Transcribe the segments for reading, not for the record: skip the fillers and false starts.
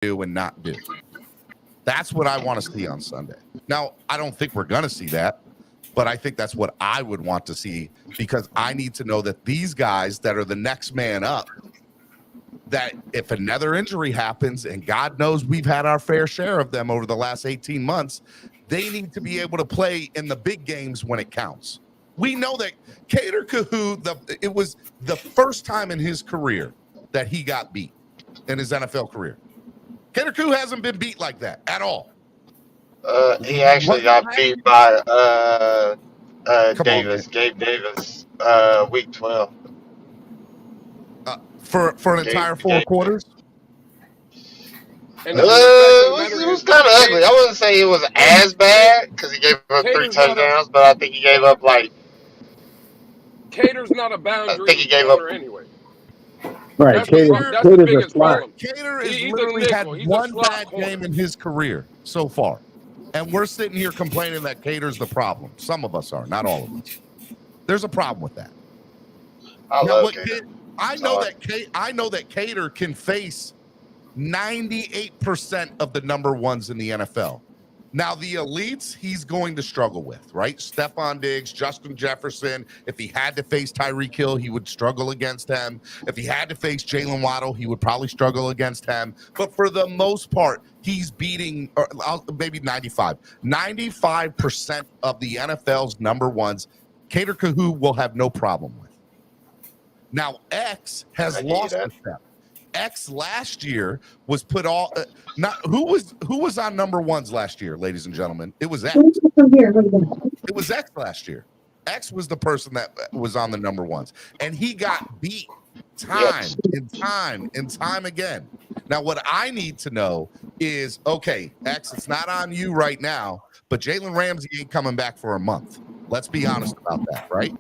do and not do. That's what I want to see on Sunday. Now, I don't think we're going to see that, but I think that's what I would want to see because I need to know that these guys that are the next man up, that if another injury happens, and God knows we've had our fair share of them over the last 18 months, they need to be able to play in the big games when it counts. We know that Kader Kahu, it was the first time in his career that he got beat in his NFL career. Kader Kahu hasn't been beat like that at all. He actually got beat by Davis, Gabe Davis, week 12. For an entire four quarters. It was kind of ugly. I wouldn't say it was as bad because he gave up 3 touchdowns, but I think he gave up like. Cater's not a boundary. I think he gave up anyway. Right, that's the biggest problem. Cater has literally had one bad game in his career so far, and we're sitting here complaining that Cater's the problem. Some of us are, not all of us. There's a problem with that. I know that Cater can face 98% of the number ones in the NFL. Now, the elites, he's going to struggle with, right? Stephon Diggs, Justin Jefferson. If he had to face Tyreek Hill, he would struggle against him. If he had to face Jalen Waddle, he would probably struggle against him. But for the most part, he's beating, or maybe 95% of the NFL's number ones. Kader Kahu will have no problem with. Now, X has lost a step. X last year was put all who was on number ones last year, ladies and gentlemen. It was X. It was X last year. X was the person that was on the number ones, and he got beat time and time again. Now, what I need to know is, okay, X, it's not on you right now, but Jalen Ramsey ain't coming back for a month. Let's be honest about that, right?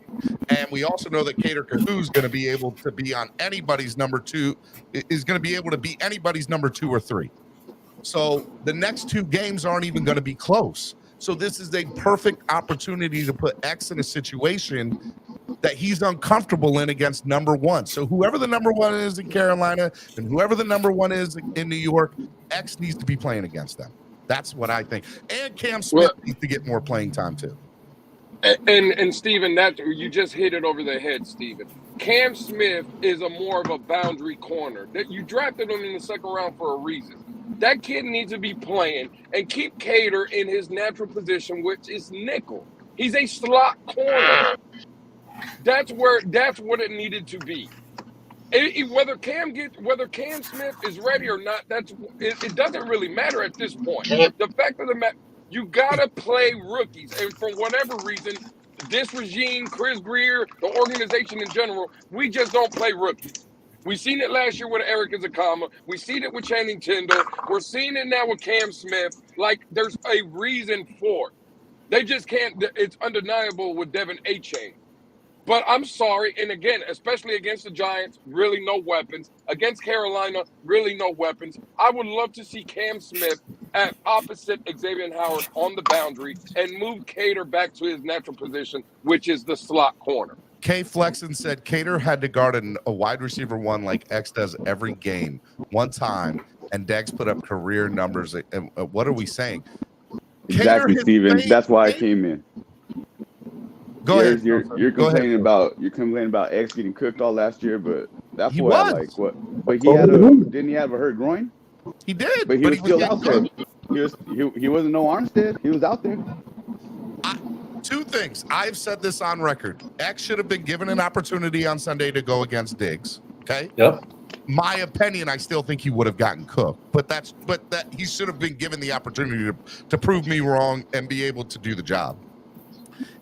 And we also know that Kader Kahu is going to be able to be on anybody's number two, is going to be able to be anybody's number 2 or 3. So the next 2 games aren't even going to be close. So this is a perfect opportunity to put X in a situation that he's uncomfortable in against number 1. So whoever the number 1 is in Carolina and whoever the number 1 is in New York, X needs to be playing against them. That's what I think. And Cam Smith needs to get more playing time too. And Steven, that you just hit it over the head, Steven. Cam Smith is more of a boundary corner. That you drafted him in the second round for a reason. That kid needs to be playing and keep Cater in his natural position, which is nickel. He's a slot corner. That's what it needed to be. Whether Cam Smith is ready or not, it doesn't really matter at this point. The fact of the matter, you gotta play rookies, and for whatever reason, this regime, Chris Greer, the organization in general, we just don't play rookies. We seen it last year with Eric Ezukanma. We seen it with Channing Tindall. We're seeing it now with Cam Smith. Like, there's a reason for it. They just can't. It's undeniable with Devin Achane. But I'm sorry, and again, especially against the Giants, really no weapons. Against Carolina, really no weapons. I would love to see Cam Smith at opposite Xavier Howard on the boundary and move Cater back to his natural position, which is the slot corner. K Flexen said Cater had to guard a wide receiver 1 like X does every game one time, and Dex put up career numbers. And what are we saying? Exactly, Steven. That's why I came in. Go ahead. You're complaining about X getting cooked all last year, but that's he what was. I like. What? But didn't he have a hurt groin? He did, but he was still out there. He wasn't no Armstead. He was out there. 2 things. I've said this on record. X should have been given an opportunity on Sunday to go against Diggs. Okay. Yep. My opinion, I still think he would have gotten cooked, but that he should have been given the opportunity to prove me wrong and be able to do the job.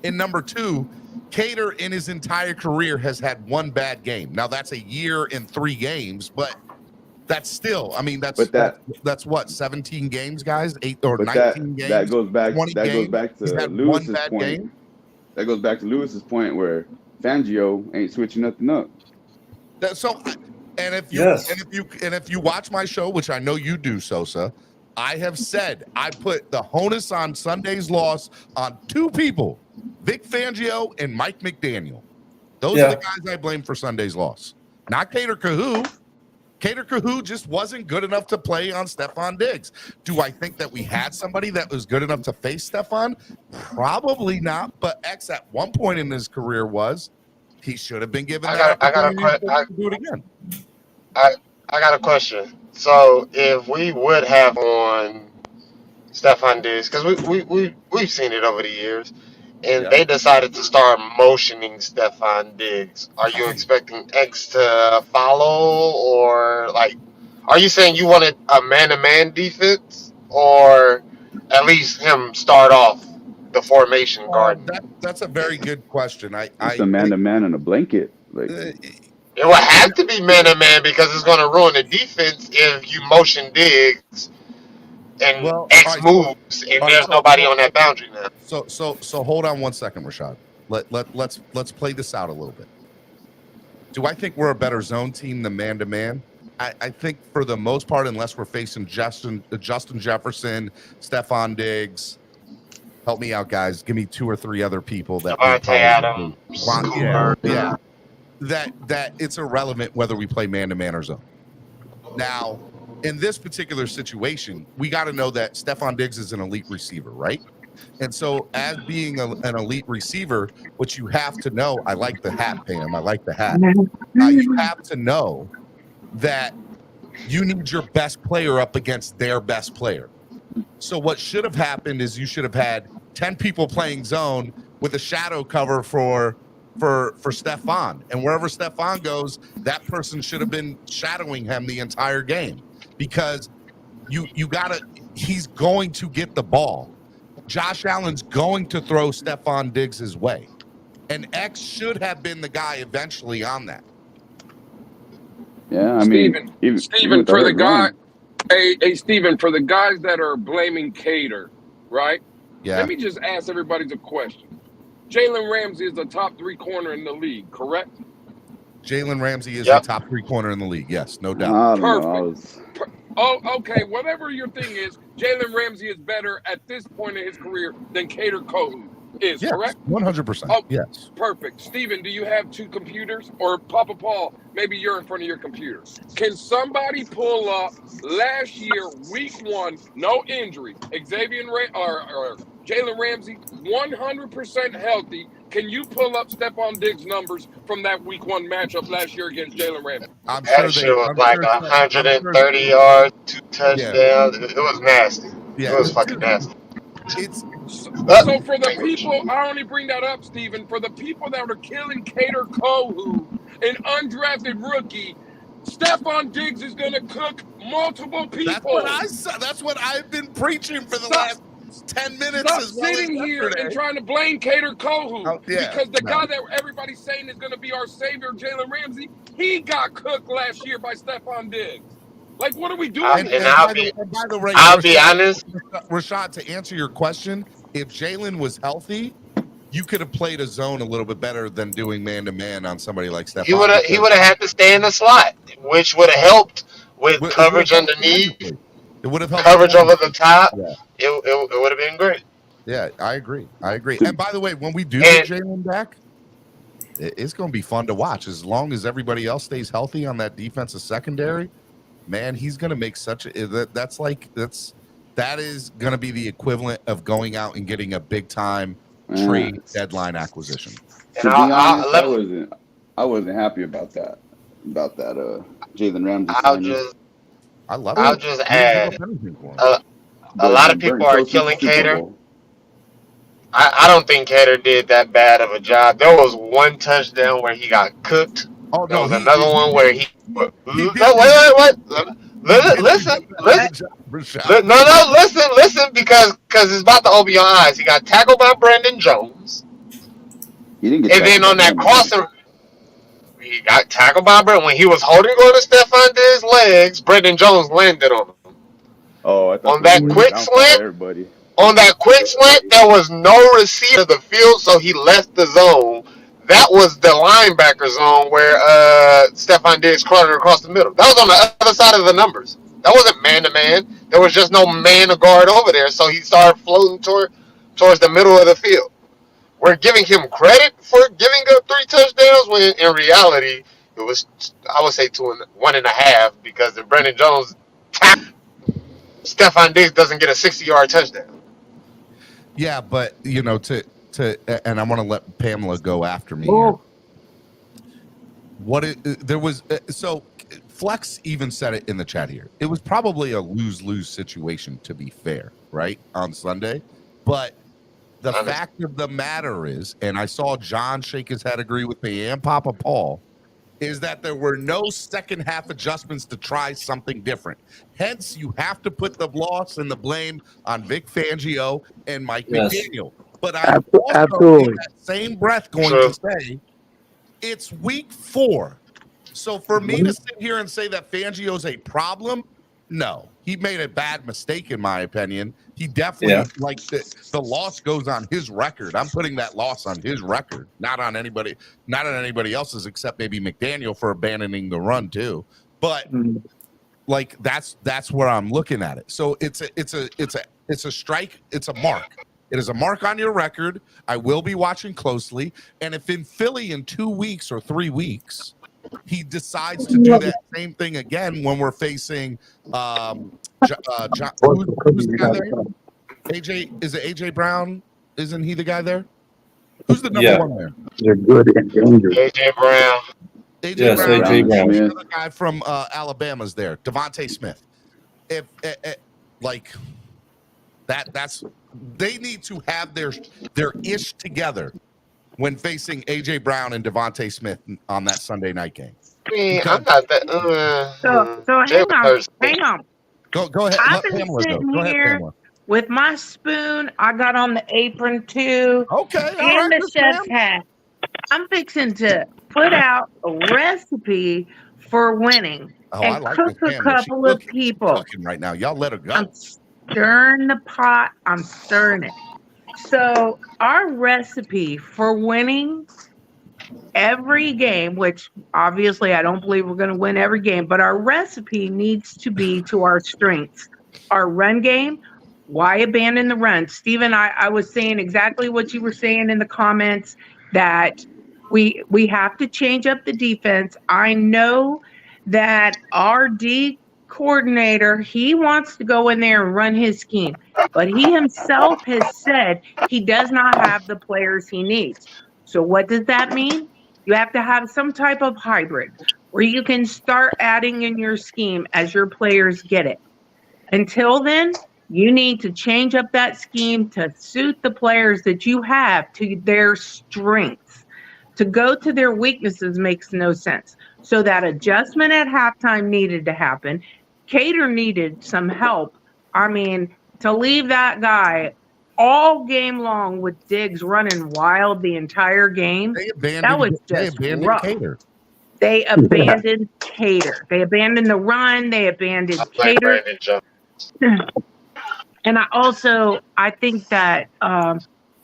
And number 2, Cater in his entire career has had 1 bad game. Now that's a year in 3 games, but that's still, I mean, that's what, 17 games, guys, 8 or 19 games. That goes back. Goes back to Lewis's point. Game. That goes back to Lewis's point where Fangio ain't switching nothing up. If you watch my show, which I know you do, Sosa, I have said I put the onus on Sunday's loss on 2 people, Vic Fangio and Mike McDaniel. Those are the guys I blame for Sunday's loss. Not Kader Kahu. Cater Kahu just wasn't good enough to play on Stephon Diggs. Do I think that we had somebody that was good enough to face Stephon? Probably not, but X at one point in his career was. He should have been given that opportunity to do it again. I got a question. So if we would have on Stephon Diggs, because we've seen it over the years, and they decided to start motioning Stephon Diggs, are you expecting X to follow, or like, are you saying you wanted a man-to-man defense, or at least him start off the formation guard? That's a very good question. It's a man-to-man and a blanket. Like it will have to be man-to-man because it's going to ruin the defense if you motion Diggs and X moves and there's nobody on that boundary now. So hold on one second, Rashad. Let's play this out a little bit. Do I think we're a better zone team than man-to-man? I think for the most part, unless we're facing Justin Jefferson, Stephon Diggs. Help me out, guys. Give me 2 or 3 other people that Devontae Adams. Yeah. That it's irrelevant whether we play man-to-man or zone. Now, in this particular situation, we got to know that Stephon Diggs is an elite receiver, right? And so as being an elite receiver, what you have to know, I like the hat, Pam. I like the hat. You have to know that you need your best player up against their best player. So what should have happened is you should have had 10 people playing zone with a shadow cover for Stephon. And wherever Stephon goes, that person should have been shadowing him the entire game. Because he's going to get the ball. Josh Allen's going to throw Stephon Diggs his way. And X should have been the guy eventually on that. Yeah, I mean, Steven, for the guy, hey, Steven, for the guys that are blaming Cater, right? Yeah. Let me just ask everybody a question. Jalen Ramsey is the top 3 corner in the league, correct? Jalen Ramsey is the top 3 corner in the league. Yes, no doubt. Perfect. Oh, okay. Whatever your thing is, Jalen Ramsey is better at this point in his career than Cater Kahu is, correct? 100%. Oh, yes. Perfect. Steven, do you have 2 computers? Or Papa Paul, maybe you're in front of your computer. Can somebody pull up last year, week 1, no injury, or Jalen Ramsey, 100% healthy? Can you pull up Stephon Diggs' numbers from that week 1 matchup last year against Jalen Ramsey? That shit was like 130 yards, 2 touchdowns. It was nasty. Yeah, it was fucking nasty. So for the people, I only bring that up, Steven, for the people that are killing Cater Kahu, an undrafted rookie, Stephon Diggs is going to cook multiple people. That's what I said. That's what I've been preaching for the last 10 minutes. Stop sitting here and trying to blame Cater Kahu because the guy that everybody's saying is going to be our savior, Jalen Ramsey, he got cooked last year by Stephon Diggs. Like, what are we doing? I'll be honest, Rashad, to answer your question, if Jalen was healthy, you could have played a zone a little bit better than doing man-to-man on somebody like Stephon. He would have had to stay in the slot, which would have helped with coverage underneath. It would have helped coverage over the top. Yeah. It would have been great. Yeah, I agree. And by the way, when we do get Jalen back, it's going to be fun to watch. As long as everybody else stays healthy on that defensive secondary, man, he's going to make such a that is going to be the equivalent of going out and getting a big time trade deadline acquisition. To be honest, I wasn't happy about that Jalen Ramsey. I'll just add a lot of people are killing Cater. I don't think Cater did that bad of a job. There was 1 touchdown where he got cooked. Oh, there was another one where he wait. Listen, because it's about to open your eyes. He got tackled by Brandon Jones. And then on that crossing, he got tackled by Brandon. When he was holding on to Stephon Diggs' legs, Brandon Jones landed on him. Oh, on that quick slant, there was no receiver of the field, so he left the zone. That was the linebacker zone where Stephon Diggs crowded across the middle. That was on the other side of the numbers. That wasn't man-to-man. There was just no man to guard over there, so he started floating towards the middle of the field. We're giving him credit for giving up 3 touchdowns when in reality It was, I would say, 1.5 because if Brandon Jones tap Stephon Diggs doesn't get a 60-yard touchdown. Yeah, but and I want to let Pamela go after me here. Oh, There was so Flex even said it in the chat here. It was probably a lose-lose situation, to be fair, right, on Sunday. But the fact of the matter is, and I saw John shake his head, agree with me, and Papa Paul, is that there were no second half adjustments to try something different. Hence, you have to put the loss and the blame on Vic Fangio and Mike McDaniel. But I'm also in that same breath going to say it's week 4. So for me to sit here and say that Fangio's a problem, no. He made a bad mistake, in my opinion. He definitely, like, the loss goes on his record. I'm putting that loss on his record, not on anybody else's, except maybe McDaniel for abandoning the run too. But like that's where I'm looking at it. So it's a strike. It's a mark. It is a mark on your record. I will be watching closely. And if in Philly in 2 weeks or 3 weeks, he decides to do that same thing again when we're facing who's the guy there? AJ, is it AJ Brown? Isn't he the guy there? Who's the number one there? they're good and dangerous. AJ Brown. AJ Brown. AJ Brown. The other guy from Alabama's there. Devontae Smith. If like that's they need to have their ish together when facing AJ Brown and Devontae Smith on that Sunday night game. I mean, I'm not that. So hang on. Go ahead. I've Let been Pamela go. sitting Go ahead, here Pamela. with my spoon. I got on the apron too. Okay, all And right, the Miss chef's Pam. hat. I'm fixing to put out a recipe for winning Oh, I and like cook Miss a Pamela. couple of people. Cooking right now. Y'all let her go. I'm stirring the pot. I'm stirring it. So our recipe for winning every game, which obviously I don't believe we're going to win every game, but our recipe needs to be to our strengths. Our run game, why abandon the run? Steven, I was saying exactly what you were saying in the comments, that we have to change up the defense. I know that our D coordinator, he wants to go in there and run his scheme, but he himself has said he does not have the players he needs. So what does that mean? You have to have some type of hybrid where you can start adding in your scheme as your players get it. Until then, you need to change up that scheme to suit the players that you have to their strengths. To go to their weaknesses makes no sense. So that adjustment at halftime needed to happen. Cater needed some help. I mean, to leave that guy all game long with Diggs running wild the entire game, that was just rough. Cater. They abandoned Cater. They abandoned the run. They abandoned Cater. And I think that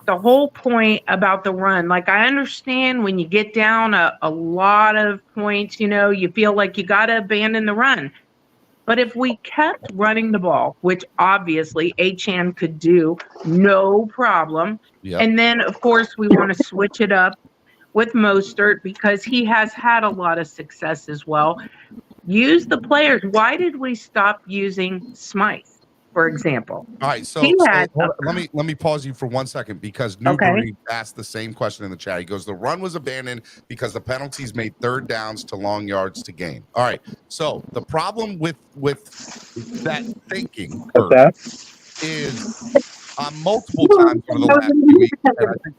the whole point about the run, like I understand when you get down a lot of points, you feel like you got to abandon the run. But if we kept running the ball, which obviously Achane could do, no problem. Yep. And then, of course, we want to switch it up with Mostert because he has had a lot of success as well. Use the players. Why did we stop using Smythe, for example? All right, so let me pause you for 1 second because Newbury asked the same question in the chat. He goes, the run was abandoned because the penalties made third downs to long yards to gain. All right, so the problem with that thinking is multiple times over the last few weeks, and I think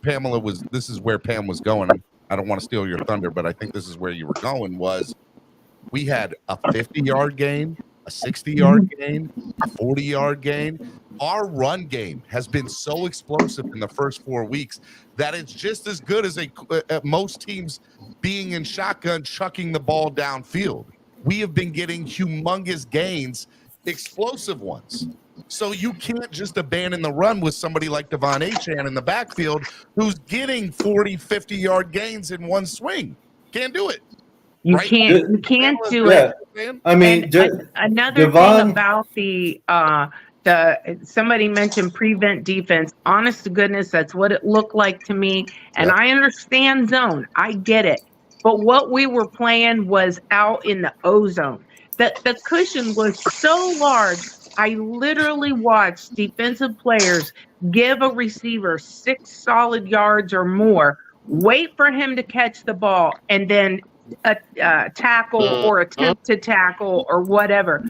this is where Pam was going. I don't want to steal your thunder, but I think this is where you were going, was we had a 50-yard gain, a 60-yard gain, a 40-yard gain. Our run game has been so explosive in the first 4 weeks that it's just as good as most teams being in shotgun, chucking the ball downfield. We have been getting humongous gains, explosive ones. So you can't just abandon the run with somebody like Devon Achane in the backfield who's getting 40, 50-yard gains in one swing. Can't do it. You can't do it. I mean, another thing about the somebody mentioned prevent defense. Honest to goodness, that's what it looked like to me. And I understand zone. I get it. but what we were playing was out in the ozone. The cushion was so large. I literally watched defensive players give a receiver 6 solid yards or more, wait for him to catch the ball, and then tackle or attempt to tackle or whatever.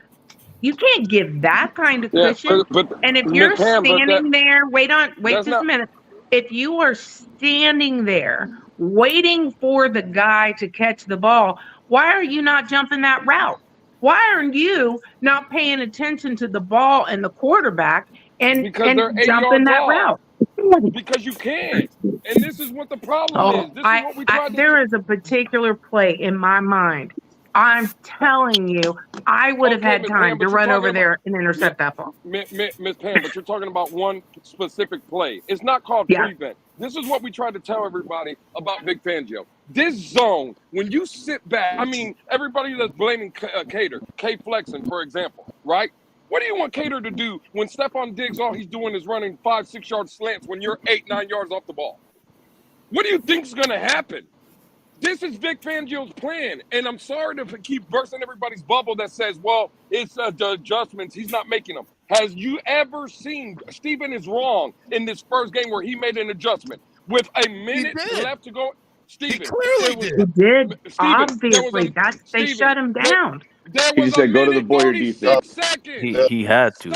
You can't give that kind of Yeah, cushion. but And if Miss you're Pam, but standing there, wait that's just a not minute. If you are standing there waiting for the guy to catch the ball, why are you not jumping that route? Why aren't you not paying attention to the ball and the quarterback and because they're 8 jumping yards that off. route? Because you can't. And this is what the problem Oh, is. This is what we tried to there is a particular play in my mind. I'm telling you, I would have Okay, had Miss time Pam, to but you're run talking over about there and intercept that ball. Miss Pam, but you're talking about one specific play. It's not called Yeah. prevent. This is what we tried to tell everybody about Vic Fangio. This zone, when you sit back, I mean, everybody that's blaming Cater, K Flexing, for example, right? What do you want Cater to do when Stephon Diggs, all he's doing is running 5-6 yard slants when you're 8-9 yards off the ball? What do you think's going to happen? This is Vic Fangio's plan, and I'm sorry to keep bursting everybody's bubble that says, well, it's the adjustments. He's not making them. Has you ever seen, Steven is wrong in this first game where he made an adjustment with a minute left to go? Steven, He clearly He did. did. Steven, Obviously, they shut him down. There He was just a said, go to the minute Boyer 36 defense. seconds. He had to.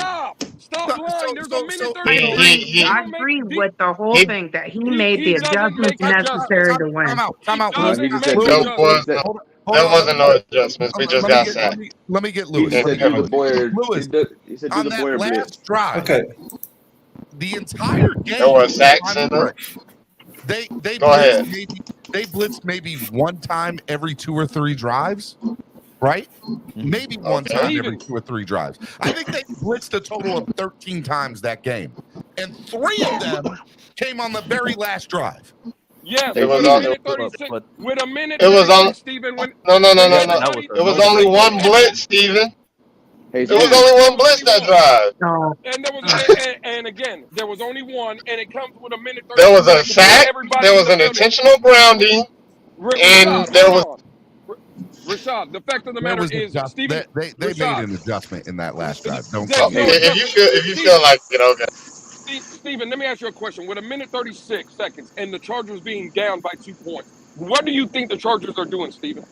Stop lying. There's a minute I 36. agree. I agree with the whole thing that he made the doesn't adjustments make necessary to win. Time out. He No, doesn't he just make said, Lewis, adjustments. There wasn't no adjustments. We just got sacked. Let me get he Lewis. just Let me said, get do the Boyer. Lewis. He said, do On the that Boyer last blitz. drive, Okay. the entire game. There was sacks in them. They Go ahead. blitzed maybe one time every 2 or 3 drives, right? Maybe one Okay. time every 2 or 3 drives. I think they blitzed a total of 13 times that game, and 3 of them came on the very last drive. Yes, It was with a on- minute 36. With a minute It was 36, on- Steven. When, No. That was It was only one blitz, Steven. Hey, It was Steven. only one blitz that drive. No. And there was, and again, there was only one, and it comes with a minute 36. There was a left before sack. everybody There in was the an building. intentional grounding. And Rashad, there hold was- on. Rashad, the fact of the There matter was is, they made Rashad, an adjustment in that last drive. Don't There's tell no me. If you feel like it, okay. Steven, let me ask you a question. With a minute 36 seconds and the Chargers being down by 2 points, what do you think the Chargers are doing, Steven?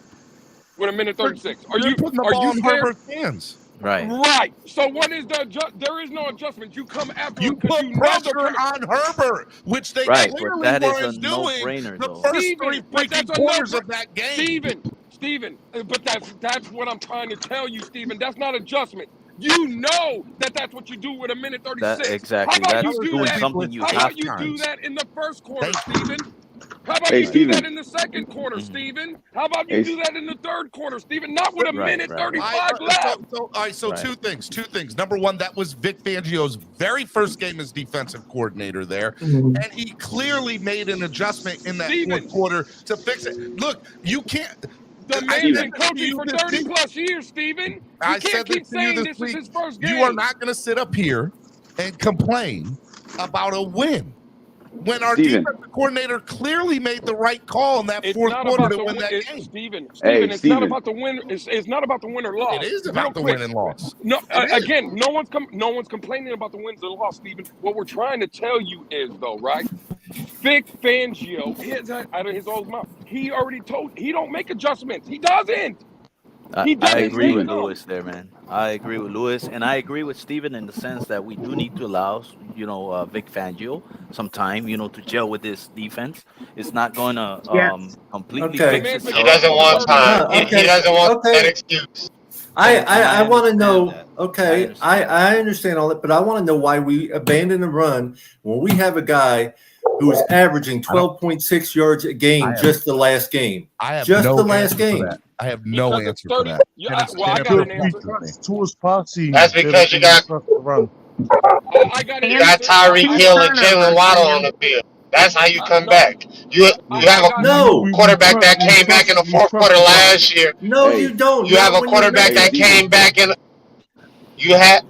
With a minute 36, They're putting the ball in scared? Herbert's hands. Right. Right. So what is there is no adjustment. You come after You him because put you know pressure the on Herbert, which they Right, but clearly that is weren't a doing no-brainer, the though. first Steven, 3 but freaking that's a quarters no- of that game. Steven, but that's what I'm trying to tell you, Steven. That's not adjustment. You know that's what you do with a minute 36. That exactly. How about That's you do doing that? something you How have about to. you do that in the first quarter, Steven? How about Hey, you do Steven. that in the second quarter, Steven? How about you Hey, do that in the third quarter, Steven? Not with a Right, minute right. 35 left. All right, so Right. two things. Number one, that was Vic Fangio's very first game as defensive coordinator there, and he clearly made an adjustment in that Steven. fourth quarter to fix it. Look, you can't. The I man's said been this to coaching you for this 30 week. plus years, Steven. You I can't said keep this to you saying this this week. is his first game. You are not going to sit up here and complain about a win when our Steven. defensive coordinator clearly made the right call in that It's fourth not quarter about to the win win. that game. Steven, Hey, it's Steven. not about the win. It's not about the win or loss. It is Real about the quick. win and loss. No, It is. again, no one's complaining about the wins and loss, Steven. What we're trying to tell you is, though, right? Vic Fangio, out of his old mouth, he already told he don't make adjustments. He doesn't. I doesn't agree with make them. Lewis there, man. I agree with Lewis, and I agree with Steven in the sense that we do need to allow, Vic Fangio some time, to gel with this defense. It's not going to completely Okay. fix He He itself. doesn't want time. No, He doesn't want that excuse. I want to understand know. that. Okay, I I understand all that, but I want to know why we abandoned the run when we have a guy who is averaging 12.6 yards a game just the last game. I have Just no the last answer for game. that. I have no Because it's answer for 30 that. Yeah, And it's- well, I and it got an confuses answer. me. Tour's posse. That's because you got- run. I got an You got answer. Tyreek Hill and Jalen Waddle on the field. That's how you come No. back. You have a No. quarterback that came back in the fourth quarter last year. No, Hey, you don't. You Not have a when you're quarterback that missing. came back in. You have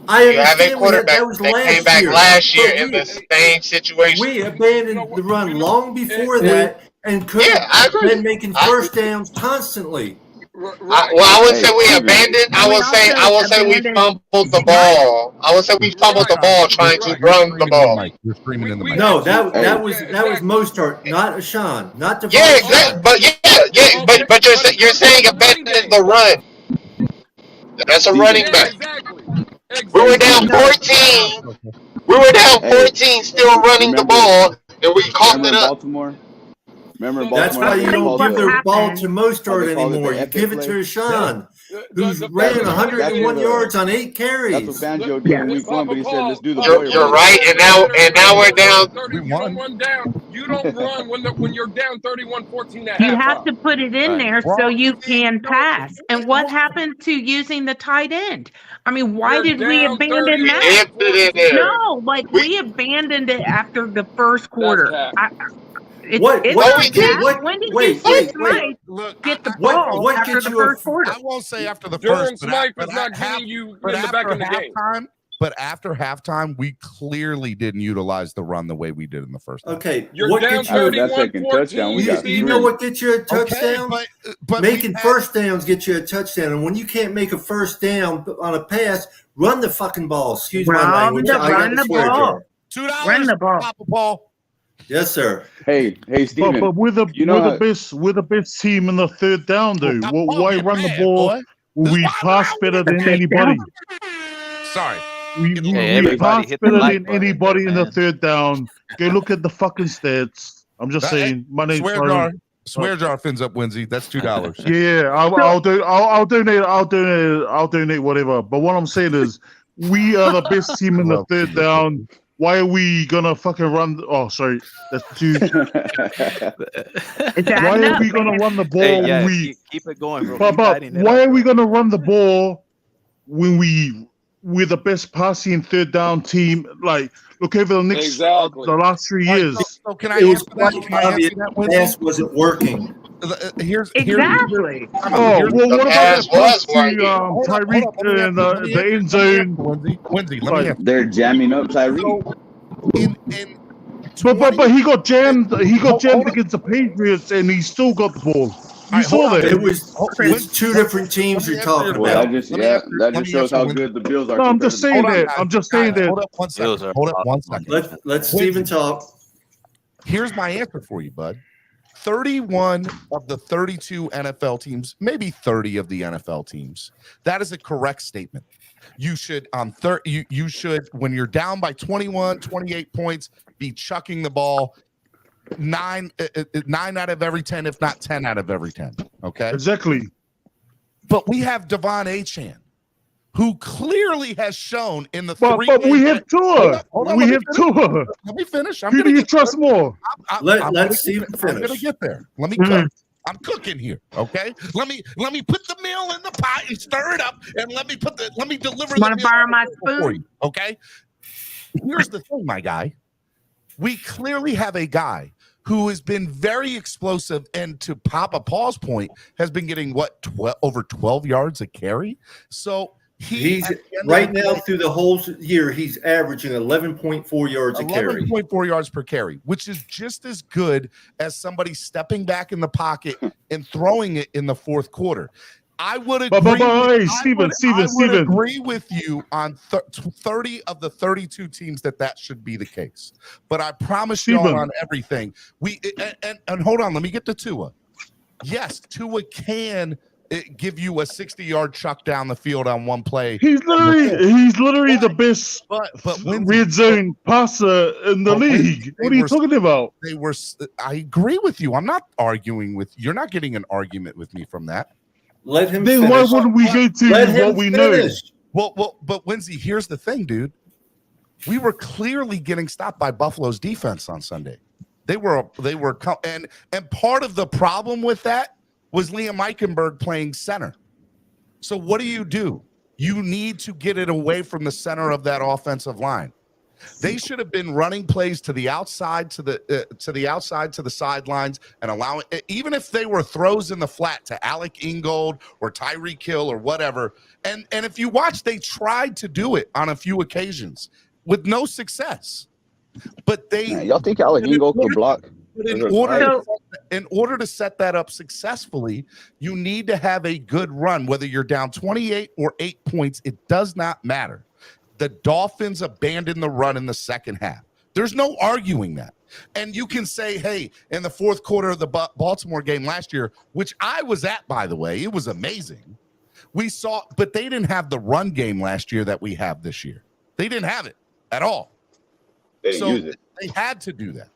I you have a understand quarterback that was that last came back year. last year but in the same situation. we abandoned the run long before that and could have been making first downs constantly. I would say we abandoned. I would say we fumbled the ball. I would say we fumbled the ball trying to run the ball. You're screaming in the mic. No, that was Mostert, not Ashawn, not Devon. Yeah, exactly. But you're saying abandon the run. That's a running back. Exactly. We were down 14. We were down 14, still running the ball, and we caught it up. Baltimore? Remember in That's Baltimore? why you don't give the ball to Mostert They call it anymore. the You epic give it to play. Ashawn, who's ran 101 yards on 8 carries. That's what Fangio did in week 1, but he said, let's do the You're right, and now we're down. You don't run down. You don't run when you're down 31-14 at You halftime. have to put it in there so you can pass. And what happened to using the tight end? I mean, why You're did we down abandon 30. that? Empty it in there. No, like we abandoned it after the first quarter. cap. What gets the ball what after gets the you a- first quarter? I won't say after the Durham first, Smythe but is not getting you in the back of the game. But after halftime, we clearly didn't utilize the run the way we did in the first half. Okay, You're what down gets you? 31-14. You know what gets you a touchdown? Okay, but Making first downs get you a touchdown, and when you can't make a first down on a pass, run the fucking ball. Excuse my language. Run the ball. $2. Run the ball. Papa Paul. Yes, sir. Hey, Steven. But we're the best team in the third down, dude. Why run the ball? We pass better than anybody. Sorry. We pass better than anybody in the third down. Go look at the fucking stats. I'm just saying. My name's Swear jar fins up Winsy. That's $2. Yeah, I'll donate whatever. But what I'm saying is, we are the best team in the third down. Why are we gonna fucking run? Oh, sorry, that's 2. Why are we gonna run the ball? Hey, keep it going, bro. But why are we gonna run the ball when we're the best passing third down team? Like, look over the next the last 3 years. So can I answer that? Can I answer that? Pass wasn't working. Exactly. Oh, well, what about the pass to Tyreek in the end zone? Winsy, let me answer. They're jamming up Tyreek. But he got jammed. He got jammed against the Patriots, and he still got the ball. You saw that. It's 2 different teams you're talking about. That just shows how good the Bills are. No, I'm just saying that. I'm just saying that. Hold up one second. Let Steven talk. Here's my answer for you, bud. 31 of the 32 NFL teams, maybe 30 of the NFL teams. That is a correct statement. You should you should, when you're down by 21, 28 points, be chucking the ball 9 out of every 10, if not 10 out of every 10. Okay. Exactly. But we have Devon Achane, who clearly has shown in the but we have Tua. We have Tua. Let me finish. Who do you trust more? Let Steven finish. I'm gonna get there. Let me cook. I'm cooking here. Okay. Let me put the meal in the pot and stir it up, and let me deliver. Want to borrow my spoon? For you, okay. Here's the thing, my guy. We clearly have a guy who has been very explosive, and to Papa Paul's point, has been getting over 12 yards a carry. So he's right now through the whole year, he's averaging 11.4 yards a carry. 11.4 yards per carry, which is just as good as somebody stepping back in the pocket and throwing it in the fourth quarter. I would agree. Steven. Agree with you on 30 of the 32 teams that should be the case. But I promise you on everything. And hold on, let me get to Tua. Yes, Tua can give you a 60-yard chuck down the field on one play. He's literally the best red zone passer in the league. What are you talking about? I agree with you. I'm not arguing with you. You're not getting an argument with me from that. Let him then finish. Why wouldn't we go to what we know? Well, but Winsy, here's the thing, dude. We were clearly getting stopped by Buffalo's defense on Sunday. They were and part of the problem with that was Liam Eichenberg playing center. So what do? You need to get it away from the center of that offensive line. They should have been running plays to the outside, to the sidelines, and allowing, even if they were throws in the flat to Alec Ingold or Tyreek Hill or whatever. And if you watch, they tried to do it on a few occasions with no success. But y'all think Alec Ingold could block? But in order to set that up successfully, you need to have a good run. Whether you're down 28 or 8 points, it does not matter. The Dolphins abandoned the run in the second half. There's no arguing that. And you can say, hey, in the fourth quarter of the Baltimore game last year, which I was at, by the way, it was amazing. We saw, but they didn't have the run game last year that we have this year. They didn't have it at all. They didn't use it. They had to do that.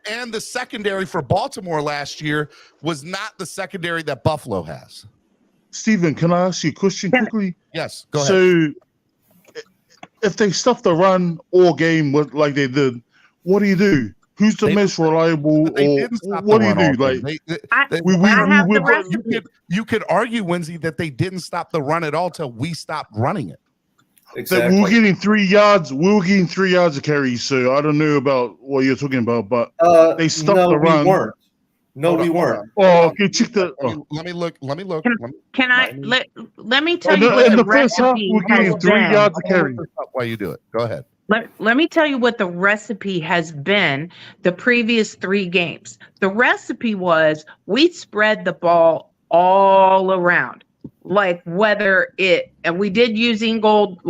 And the secondary for Baltimore last year was not the secondary that Buffalo has. Steven, can I ask you a question quickly? Yes, go ahead. So, if they stuff the run all game like they did, what do you do? Who's the most reliable? Or what do you do? Like you could argue, Winsy, that they didn't stop the run at all till we stopped running it. Exactly. We were getting 3 yards. We were getting 3 yards of carry. So I don't know about what you're talking about, but they stopped the run. We weren't. No, we weren't. Oh, okay. Check the. Let me look. Let me tell you what the recipe has 3 yards of carry. Why you do it? Go ahead. Let me tell you what the recipe has been the previous 3 games. The recipe was we spread the ball all around. Like and we did use Ingold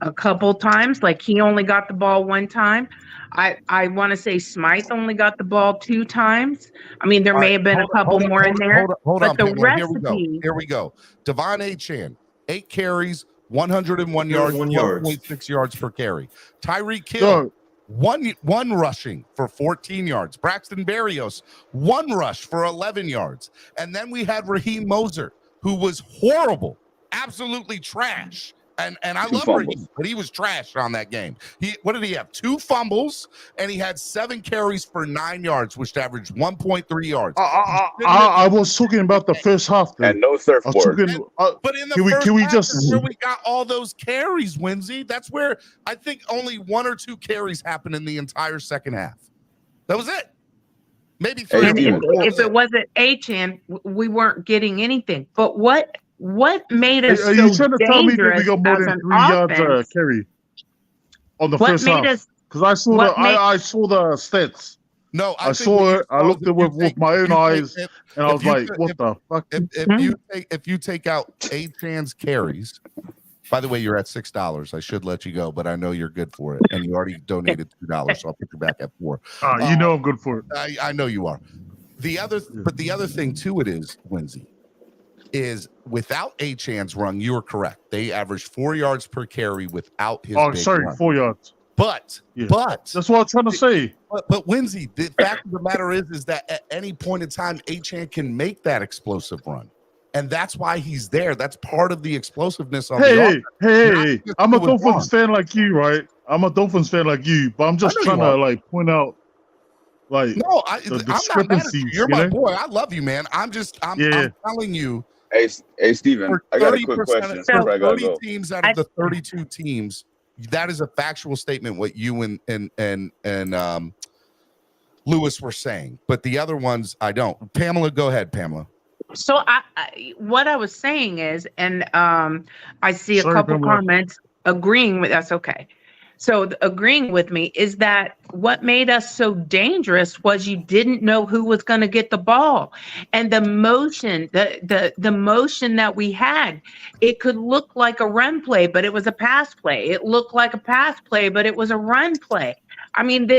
a couple times. Like he only got the ball 1 time. I want to say Smythe only got the ball 2 times. I mean, there may have been a couple more in there. Hold on. The recipe. Here we go. Devon Achane, 8 carries, 101 yards, 1.6 yards per carry. Tyreek Hill, one rushing for 14 yards. Braxton Berrios, 1 rush for 11 yards. And then we had Raheem Moser, who was horrible, absolutely trash. And I love Raheem, but he was trash on that game. What did he have? 2 fumbles, and he had 7 carries for 9 yards, which averaged 1.3 yards. I was talking about the first half. And no surfboard. But in the first half is where we got all those carries, Winsy. That's where I think only 1 or 2 carries happened in the entire second half. That was it. Maybe 3. If it wasn't Achane, we weren't getting anything. But what made us so dangerous? Are you trying to tell me that we got more than 3 yards carry on the first half? Because I saw the stats. No, I saw it. I looked at it with my own eyes, and I was like, "What the fuck?" If you take out Achane's carries, by the way, you're at $6. I should let you go, but I know you're good for it, and you already donated $2, so I'll put you back at $4. You know I'm good for it. I know you are. The other thing to it is, Winsy, is without Achane's run, you are correct. They averaged 4 yards per carry without his. Oh, sorry, run. 4 yards. But that's what I'm trying to say. But Winsy, the fact of the matter is that at any point in time, Achane can make that explosive run, and that's why he's there. That's part of the explosiveness of the offense. Hey, I'm a Dolphins fan like you, right? I'm a Dolphins fan like you, but I'm just trying to point out. I'm not mad at you. You're my boy. I love you, man. I'm telling you. Hey, Steven, I got a quick question. For 30 teams out of the 32 teams, that is a factual statement. What you and Lewis were saying, but the other ones I don't. Pamela, go ahead, Pamela. So what I was saying is, and I see a couple comments agreeing with that's okay. So agreeing with me is that what made us so dangerous was you didn't know who was going to get the ball, and the motion, the motion that we had, it could look like a run play, but it was a pass play. It looked like a pass play, but it was a run play. I mean,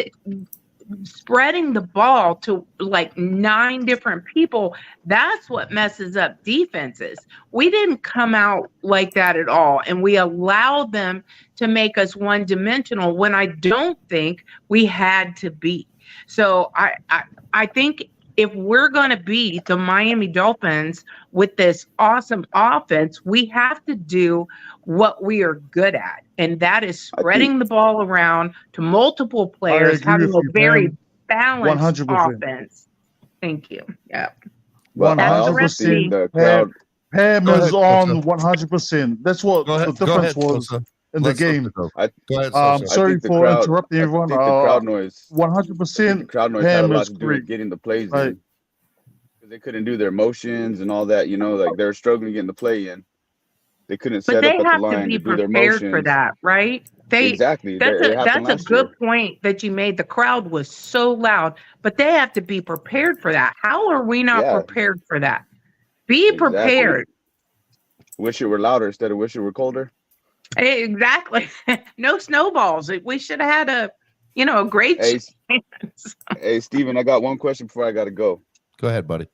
spreading the ball to like 9 different people, that's what messes up defenses. We didn't come out like that at all, and we allowed them to make us one-dimensional when I don't think we had to be. So I think if we're going to beat the Miami Dolphins with this awesome offense, we have to do what we are good at, and that is spreading the ball around to multiple players, having a very balanced 100%. Offense. Thank you. Yeah. Well, that's 100%. The crowd. Pam is on 100%. That's what the difference was in the game. Sorry for interrupting everyone. The crowd noise. 100%. The crowd noise had a lot to do with getting the plays in. They couldn't do their motions and all that, like they're struggling getting the play in. They couldn't set up at the line to do their motions. For that, right? exactly. It happened That's a last year. good point that you made. The crowd was so loud, but they have to be prepared for that. How are we not Yeah, prepared for that? Be exactly. prepared. Wish it were louder instead of wish it were colder. Exactly. No snowballs. We should have had a great Hey, chance. hey, Steven, I got one question before I gotta go. Go ahead, buddy.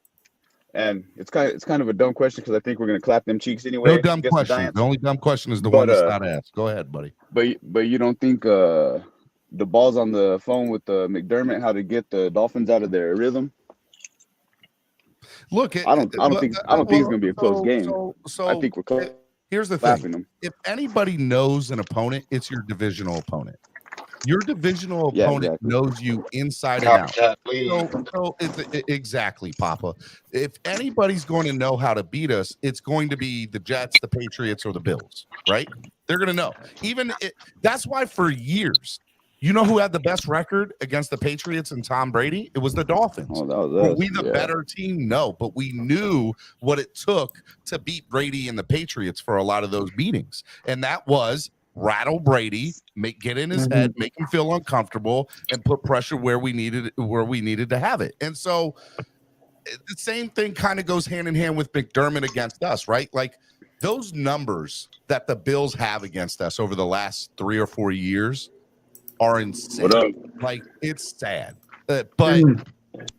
And it's kind of a dumb question because I think we're gonna clap them cheeks anyway. No dumb against the question. Giants. The only dumb question is the one that's not asked. Go ahead, buddy. But you don't think the ball's on the phone with McDermott how to get the Dolphins out of their rhythm? Look, I don't think it's gonna be a close game. I think we're here's the clapping thing. them. If anybody knows an opponent, it's your divisional opponent. Your divisional opponent knows you inside and out. So exactly, Papa. If anybody's going to know how to beat us, it's going to be the Jets, the Patriots, or the Bills, right? They're going to know. That's why for years, you know who had the best record against the Patriots and Tom Brady? It was the Dolphins. Oh, that was Were us. we the better team? No, but we knew what it took to beat Brady and the Patriots for a lot of those meetings, and that was rattle Brady, get in his head, make him feel uncomfortable, and put pressure where we needed to have it. And so the same thing kind of goes hand in hand with McDermott against us, right? Like those numbers that the Bills have against us over the last 3 or 4 years are insane. Like it's sad, but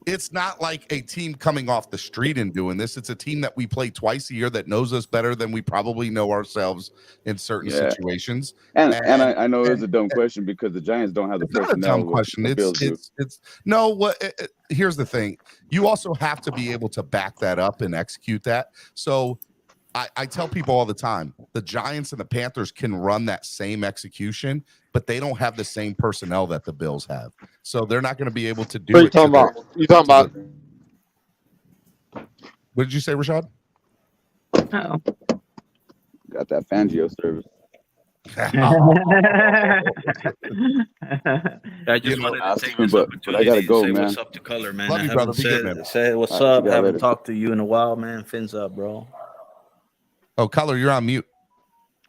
it's not like a team coming off the street and doing this. It's a team that we play twice a year that knows us better than we probably know ourselves in certain situations. And I know it was a dumb question because the Giants don't have the personnel. Not a dumb question. Here's the thing. You also have to be able to back that up and execute that. So I tell people all the time, the Giants and the Panthers can run that same execution, but they don't have the same personnel that the Bills have. So they're not going to be able to do it. You talking about? What did you say, Rashad? Oh. Got that Fangio service. I just wanted to take this opportunity I gotta go, to say man. what's up to Color, man. Love you, brother. Be good, man. Say what's up. Haven't talked to you in a while, man. Fins up, bro. Oh, Color, you're on mute.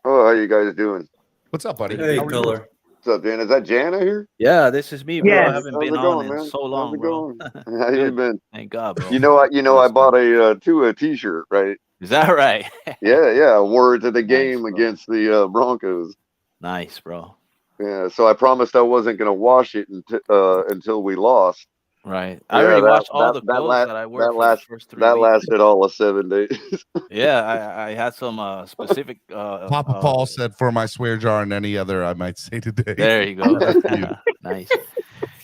Oh, how you guys doing? What's up, buddy? Hey, Color. What's up, Dan? Is that Jana here? Yeah, this is me, bro. Yes. I haven't How's been it on going, in man? so long, How's it bro. going? How you been? Thank God, bro. You know, I bought a Tua T-shirt, right? Is that right? Yeah. Wore it to the game Nice, against the Broncos. Nice, bro. Yeah, so I promised I wasn't going to wash it until we lost. Right. I already watched all the clothes that I wore for the first 3 weeks. That lasted all of 7 days. Yeah, I had some specific. Papa Paul said, "For my swear jar and any other, I might say today." There you go. Nice.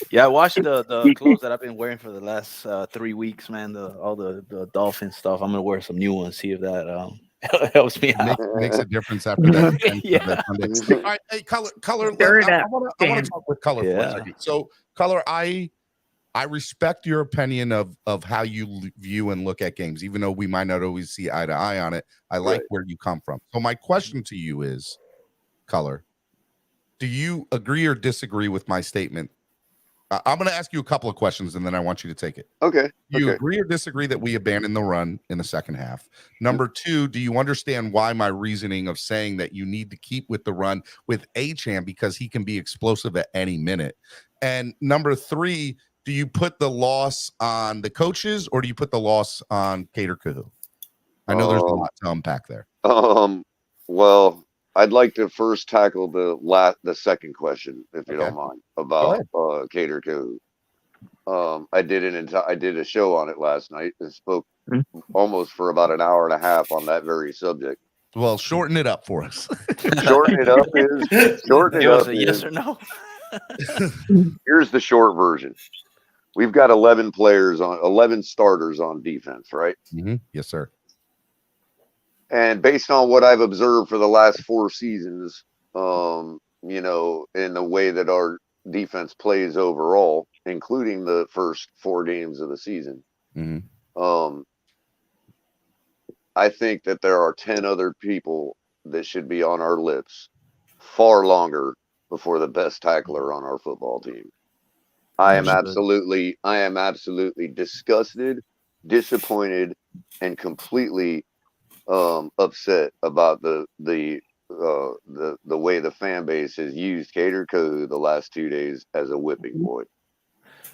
Yeah, I watched the clothes that I've been wearing for the last 3 weeks, man. All the Dolphin stuff. I'm gonna wear some new ones. See if that helps me out. Makes a difference after that. Yeah. All right, hey, Color. I want to talk with Color for a second. So, Color, I respect your opinion of how you view and look at games, even though we might not always see eye to eye on it. I like where you come from. So my question to you is, Color, do you agree or disagree with my statement? I'm going to ask you a couple of questions, and then I want you to take it. Okay. Do you agree or disagree that we abandoned the run in the second half? Number two, do you understand why my reasoning of saying that you need to keep with the run with Achane because he can be explosive at any minute? And number three, do you put the loss on the coaches or do you put the loss on Cater Kahu? I know there's a lot to unpack there. Well, I'd like to first tackle the second question, if you don't mind, about Cater Kahu. I did a show on it last night and spoke almost for about an hour and a half on that very subject. Well, shorten it up for us. Shorten it up is yes or no. Here's the short version. We've got 11 starters on defense, right? Mm-hmm. Yes, sir. And based on what I've observed for the last 4 seasons, in the way that our defense plays overall, including the first 4 games of the season, I think that there are 10 other people that should be on our lips far longer before the best tackler on our football team. I am absolutely disgusted, disappointed, and completely upset about the the way the fan base has used Cater Code the last 2 days as a whipping boy,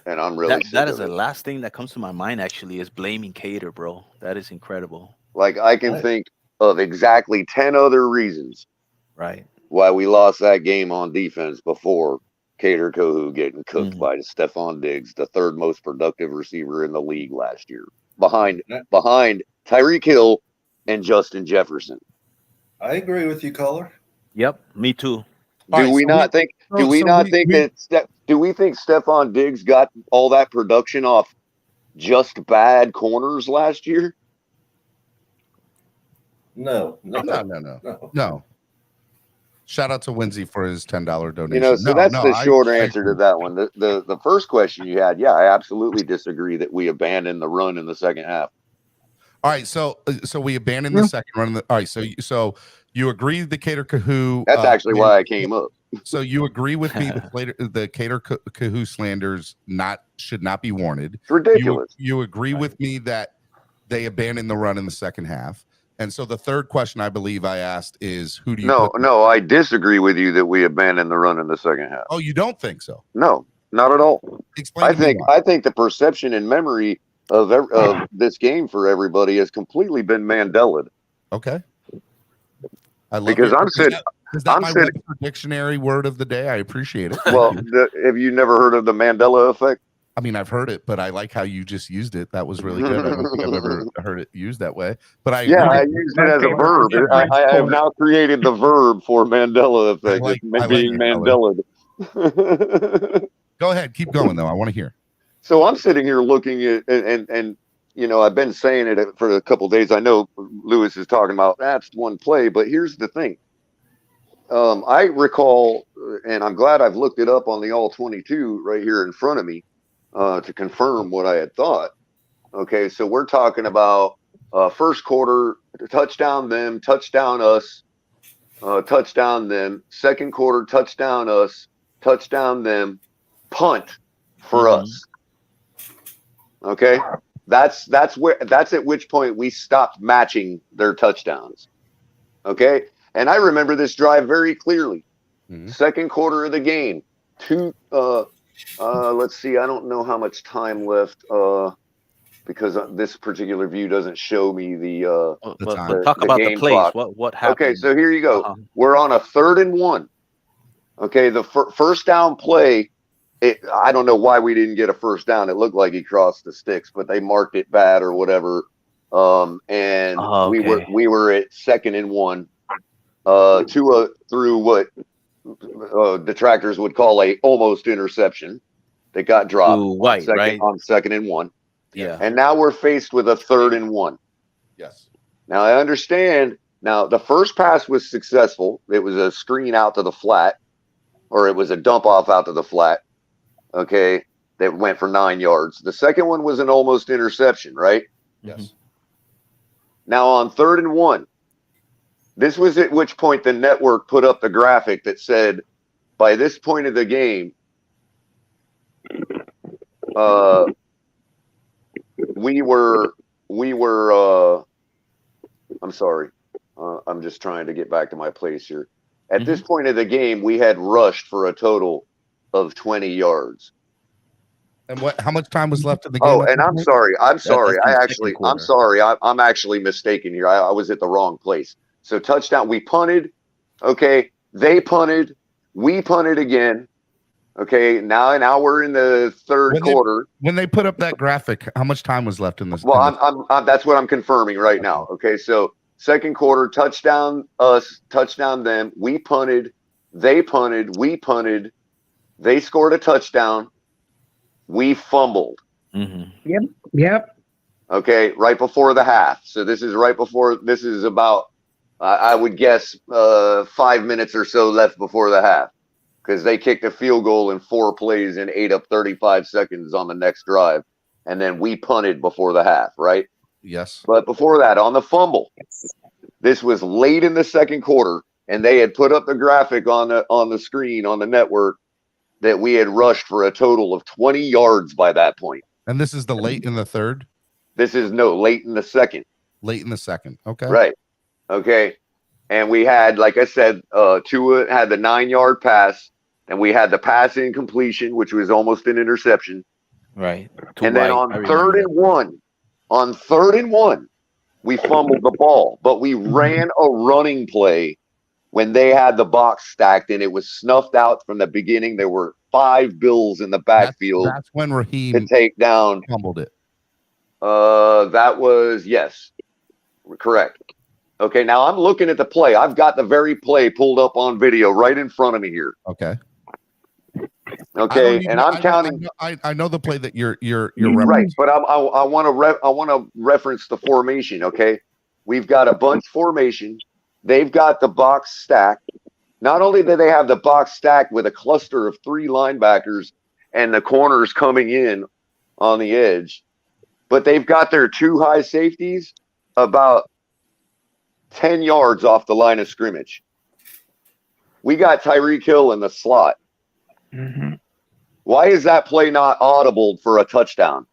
and I'm really sick That of is the it. last thing that comes to my mind. Actually, is blaming Cater, bro. That is incredible. Like I can think of exactly 10 other reasons Right. why we lost that game on defense before Cater Kohu getting cooked by Stephon Diggs, the third most productive receiver in the league last year, behind Tyreek Hill and Justin Jefferson. I agree with you, caller. Yep, me too. Do we not think Stephon Diggs got all that production off just bad corners last year? No. Shout out to Winsey for his $10 donation. You know, so that's the short answer to that one. The first question you had, yeah, I absolutely disagree that we abandoned the run in the second half. All right, so we abandoned the second run. All right, so you agree the Cater Kahoo. That's actually why I came up. So you agree with me the Cater Kahoo slanders should not be warranted. It's ridiculous. You agree with me that they abandoned the run in the second half. And so the third question I believe I asked is who do you No, I disagree with you that we abandoned the run in the second half. Oh, you don't think so? No, not at all. Explain. I think the perception and memory of this game for everybody has completely been Mandelaed. Okay. I love because I'm sitting. Is that my dictionary word of the day? I appreciate it. Well, have you never heard of the Mandela effect? I mean, I've heard it, but I like how you just used it. That was really good. I don't think I've ever heard it used that way. But I used it as a verb. I have now created the verb for Mandela effect. Being Mandela. Go ahead, keep going though. I want to hear. So I'm sitting here looking at and you know, I've been saying it for a couple of days. I know Lewis is talking about that's one play, but here's the thing. I recall, and I'm glad I've looked it up on the All 22 right here in front of me to confirm what I had thought. Okay, so we're talking about first quarter, touchdown them, touchdown us, touchdown them. Second quarter, touchdown us, touchdown them, punt for us. Okay, that's at which point we stopped matching their touchdowns. Okay. And I remember this drive very clearly. Second quarter of the game. Let's see. I don't know how much time left because this particular view doesn't show me the time. Talk about the plays. What happened? Okay, so here you go. We're on a 3rd and 1. Okay, the first down play. I don't know why we didn't get a first down. It looked like he crossed the sticks, but they marked it bad or whatever. We were at 2nd and 1. Through what detractors would call a almost interception that got dropped on 2nd and 1. Yeah. And now we're faced with a 3rd and 1. Yes. Now I understand. Now the first pass was successful. It was a screen out to the flat, or it was a dump off out to the flat. Okay. That went for 9 yards. The second one was an almost interception, right? Yes. Now on 3rd and 1. This was at which point the network put up the graphic that said, by this point of the game, we were. I'm sorry. I'm just trying to get back to my place here. At this point of the game, we had rushed for a total of 20 yards. And how much time was left in the game? Oh, and I'm sorry. I'm sorry. I'm actually mistaken here. I was at the wrong place. So touchdown, we punted. Okay, they punted. We punted again. Okay, now we're in the third quarter. When they put up that graphic, how much time was left in this? Well, I'm that's what I'm confirming right now. Okay, so second quarter, touchdown us, touchdown them. We punted. They punted. We punted. They scored a touchdown. We fumbled. Yep. Okay, right before the half. So this is about. I would guess 5 minutes or so left before the half because they kicked a field goal in 4 plays and ate up 35 seconds on the next drive. And then we punted before the half, right? Yes. But before that, on the fumble, this was late in the second quarter, and they had put up the graphic on the screen on the network that we had rushed for a total of 20 yards by that point. And this is the late in the third? This is late in the second. Late in the second. Okay. Right. Okay. And we had, like I said, Tua had the 9-yard pass, and we had the pass incompletion, which was almost an interception. Right. And then on 3rd and 1, we fumbled the ball, but we ran a running play when they had the box stacked, and it was snuffed out from the beginning. There were 5 Bills in the backfield. That's when Raheem to take down. Fumbled it. That was, yes, correct. Okay, now I'm looking at the play. I've got the very play pulled up on video right in front of me here. Okay. Okay, and I'm counting. I know the play that you're right, but I want to reference the formation. Okay, we've got a bunch formation. They've got the box stacked. Not only do they have the box stacked with a cluster of 3 linebackers and the corners coming in on the edge, but they've got their 2 high safeties about 10 yards off the line of scrimmage. We got Tyreek Hill in the slot. Mm-hmm. Why is that play not audible for a touchdown?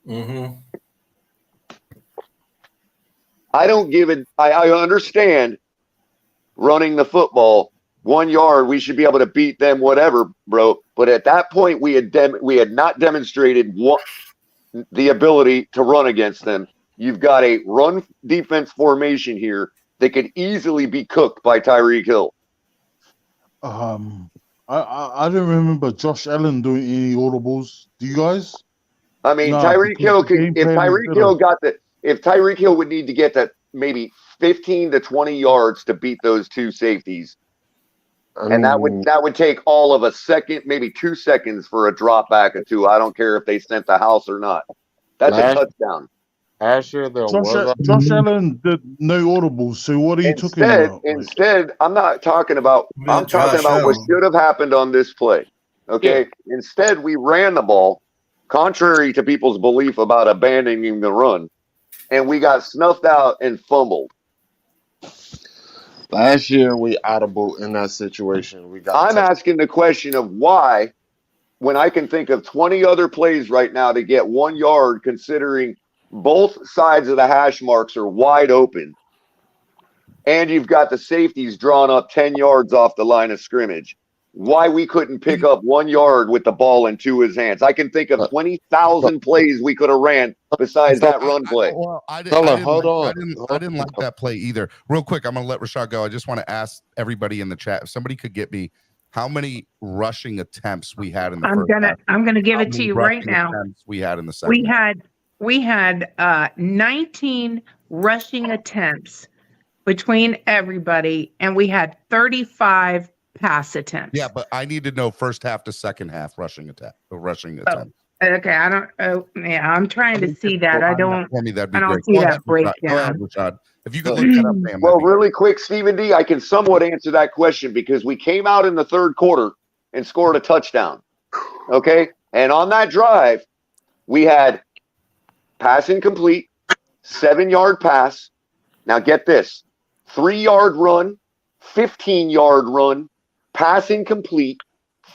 Mm-hmm. I don't give it. I understand running the football 1 yard. We should be able to beat them, whatever, bro. But at that point, we had not demonstrated the ability to run against them. You've got a run defense formation here that could easily be cooked by Tyreek Hill. I don't remember Josh Allen doing any audibles. Do you guys? I mean, No, Tyreek Hill could, game if plan Tyreek is Hill better. if Tyreek Hill would need to get that maybe 15 to 20 yards to beat those 2 safeties. And that would take all of a second, maybe 2 seconds for a drop back or 2. I don't care if they sent the house or not. That's a touchdown. Last year there was Josh Allen did no audibles. So what are you talking about? Instead, I'm not talking about. I'm talking about what should have happened on this play. Okay. Yeah. Instead, we ran the ball, contrary to people's belief about abandoning the run, and we got snuffed out and fumbled. Last year we audible in that situation. I'm asking the question of why, when I can think of 20 other plays right now to get 1 yard, considering both sides of the hash marks are wide open, and you've got the safeties drawn up 10 yards off the line of scrimmage, why we couldn't pick up 1 yard with the ball into his hands. I can think of 20,000 plays we could have ran besides that run play. I didn't like that play either. Real quick, I'm going to let Rashad go. I just want to ask everybody in the chat, if somebody could get me how many rushing attempts we had in the first half. I'm gonna give it to you right now. We had in the second. We had 19 rushing attempts between everybody, and we had 35 pass attempts. Yeah, but I need to know first half to second half rushing attempts. Okay, I don't. I'm trying to see that. I don't. For me, that'd be I don't great. see Go that ahead, breakdown. Go ahead, Rashad. If you could look that up, man. Well, really quick, Stephen D, I can somewhat answer that question because we came out in the 3rd quarter and scored a touchdown. Okay, and on that drive, we had pass incomplete, 7-yard pass. Now get this: 3-yard run, 15-yard run, pass incomplete,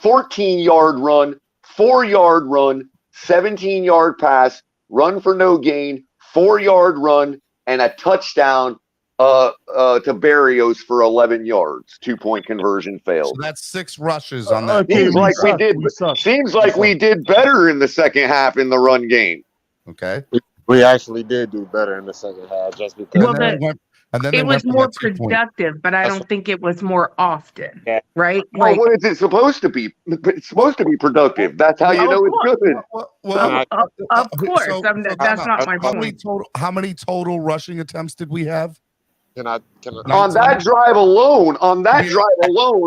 14-yard run, 4-yard run, 17-yard pass, run for no gain, 4-yard run, and a touchdown to Barrios for 11 yards. 2-point conversion failed. So that's 6 rushes on that. Seems like we did better in the second half in the run game. Okay. We actually did do better in the second half just because. It was more productive, but I don't think it was more often, right? Well, what is it supposed to be? It's supposed to be productive. That's how you know it's good. Of course. That's not my point. How many total rushing attempts did we have? On that drive alone,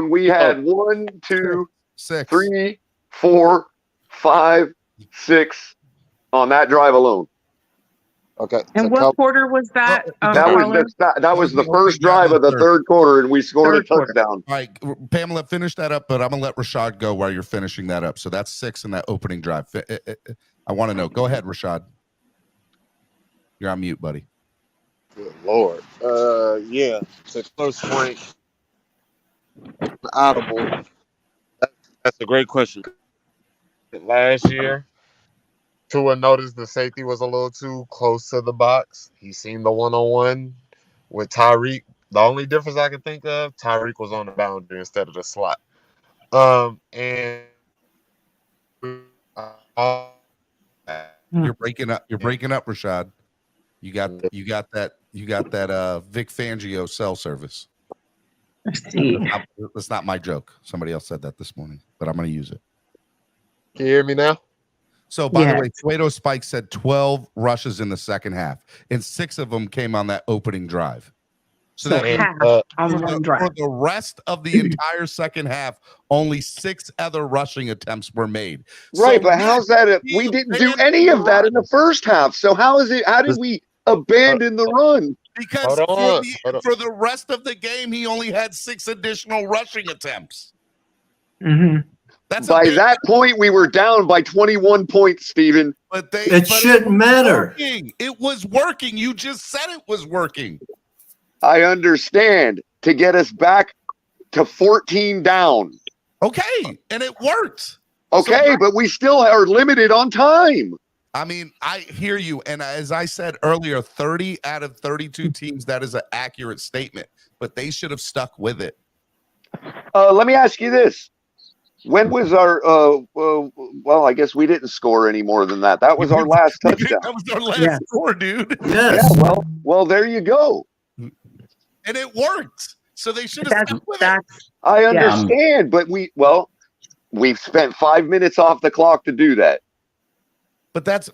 we had 1, 2, 3, 4, 5, 6 on that drive alone. Okay. And what quarter was that? That was the first drive of the 3rd quarter, and we scored a touchdown. All right, Pamela, finish that up, but I'm gonna let Rashad go while you're finishing that up. So that's 6 in that opening drive. I want to know. Go ahead, Rashad. You're on mute, buddy. Good Lord. Yeah. To close point. Audible. That's a great question. Last year, Tua noticed the safety was a little too close to the box. He seen the one-on-one with Tyreek The only difference I can think of, Tyreek was on the boundary instead of the slot. And you're breaking up. You're breaking up, Rashad. You got that Vic Fangio cell service. Let's see. That's not my joke. Somebody else said that this morning, but I'm going to use it. Can you hear me now? So, by the way, Cueto Spike said 12 rushes in the second half, and 6 of them came on that opening drive. So that for the rest of the entire second half, only 6 other rushing attempts were made. Right, so but how's that? We didn't do any of that in the first half. So how did we abandon the run? Because for the rest of the game, he only had 6 additional rushing attempts. Mm-hmm. By that point, we were down by 21 points, Steven. It shouldn't matter. It was working. You just said it was working. I understand, to get us back to 14 down. Okay, and it worked. Okay, but we still are limited on time. I mean, I hear you. And as I said earlier, 30 out of 32 teams, that is an accurate statement. But they should have stuck with it. Let me ask you this. When was our well, I guess we didn't score any more than that. That was our last touchdown. That was our last score, dude. Yes. Yeah, well, there you go. And it worked. So they should have stuck with it. I understand, but we've spent 5 minutes off the clock to do that. But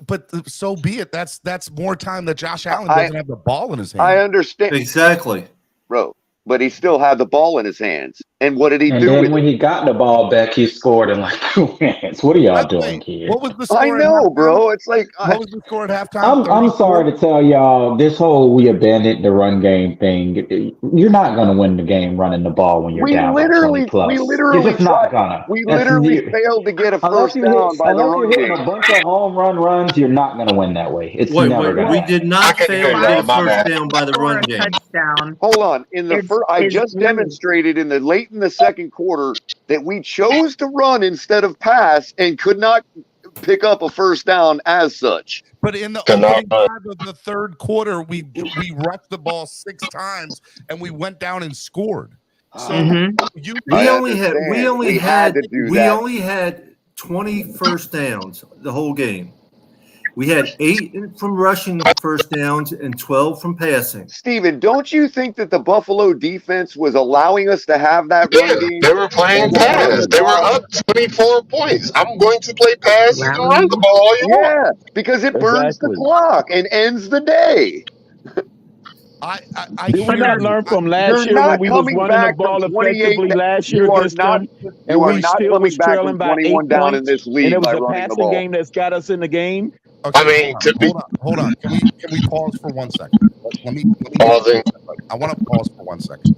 so be it. That's more time that Josh Allen doesn't have the ball in his hand. I understand. Exactly. Bro. But he still had the ball in his hands. And what did he do? And then when he got the ball back, he scored in like 2 minutes. What are y'all doing here? What was the score? I know, bro. It's like what was the score at halftime? I'm sorry to tell y'all, this whole we abandoned the run game thing. You're not going to win the game running the ball when you're down by 20 plus. We literally You're just not gonna. We literally failed to get a first down by the run game. Unless you're hitting a bunch of home run runs, you're not going to win that way. It's never going to. We did not fail to get a first down by the run game. Hold on. In the first, I just demonstrated late in the second quarter that we chose to run instead of pass and could not pick up a first down as such. But in the opening drive of the third quarter, we rushed the ball 6 times and we went down and scored. So we only had 20 first downs the whole game. We had 8 from rushing first downs and 12 from passing. Steven, don't you think that the Buffalo defense was allowing us to have that run game? They were playing pass. They were up 24 points. I'm going to play pass. You can run the ball all you want. Because it burns the clock and ends the day. Did we not learn from last year when we was running the ball effectively last year against them, and we still was trailing by 8 points, in this league, and it was a passing passing game that's got us in the game? Okay, hold on. Can we pause for 1 second? Let me pausing. I want to pause for 1 second.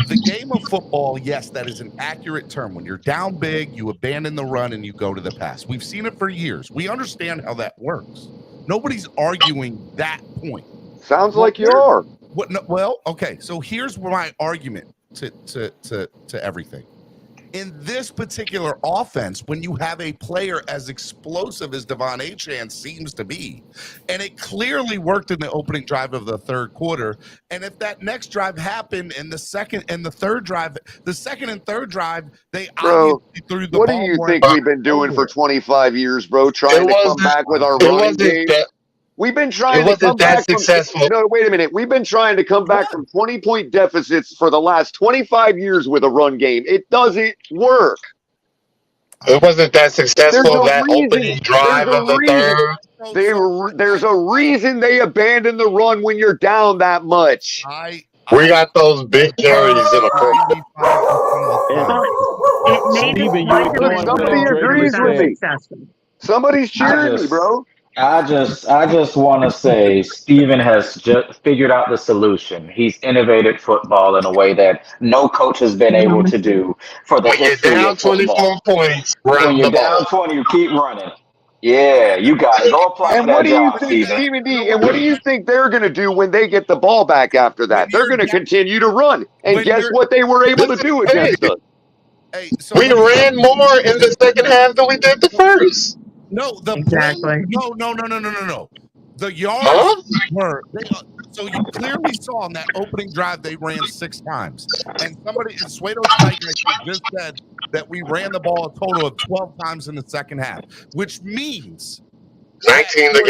The game of football, yes, that is an accurate term. When you're down big, you abandon the run and you go to the pass. We've seen it for years. We understand how that works. Nobody's arguing that point. Sounds like you are. Okay. So here's my argument to everything. In this particular offense, when you have a player as explosive as Devon Achane seems to be, and it clearly worked in the opening drive of the third quarter, and if that next drive happened in the second and the third drive, they obviously threw the ball. What do you think we've been doing for 25 years, bro? Trying to come back with our running game? We've been trying to come back no, wait a minute. We've been trying to come back from 20-point deficits for the last 25 years with a run game. It doesn't work. It wasn't that successful that opening drive of the third. There's a reason they abandon the run when you're down that much. We got those big carries in the Somebody agrees with me. Somebody's cheering me, bro. I just want to say Steven has just figured out the solution. He's innovated football in a way that no coach has been able to do for the history of football. 24 points, when you're down 20, you keep running. Yeah, you got it. Go apply and what do you think, Stephen D? And what do you think they're going to do when they get the ball back after that? They're going to continue to run. And guess what they were able to do against us? We ran more in the second half than we did the first. No, no. The yards were So you clearly saw on that opening drive they ran 6 times, and Suedo Zeitgeist just said that we ran the ball a total of 12 times in the second half, which means 19 the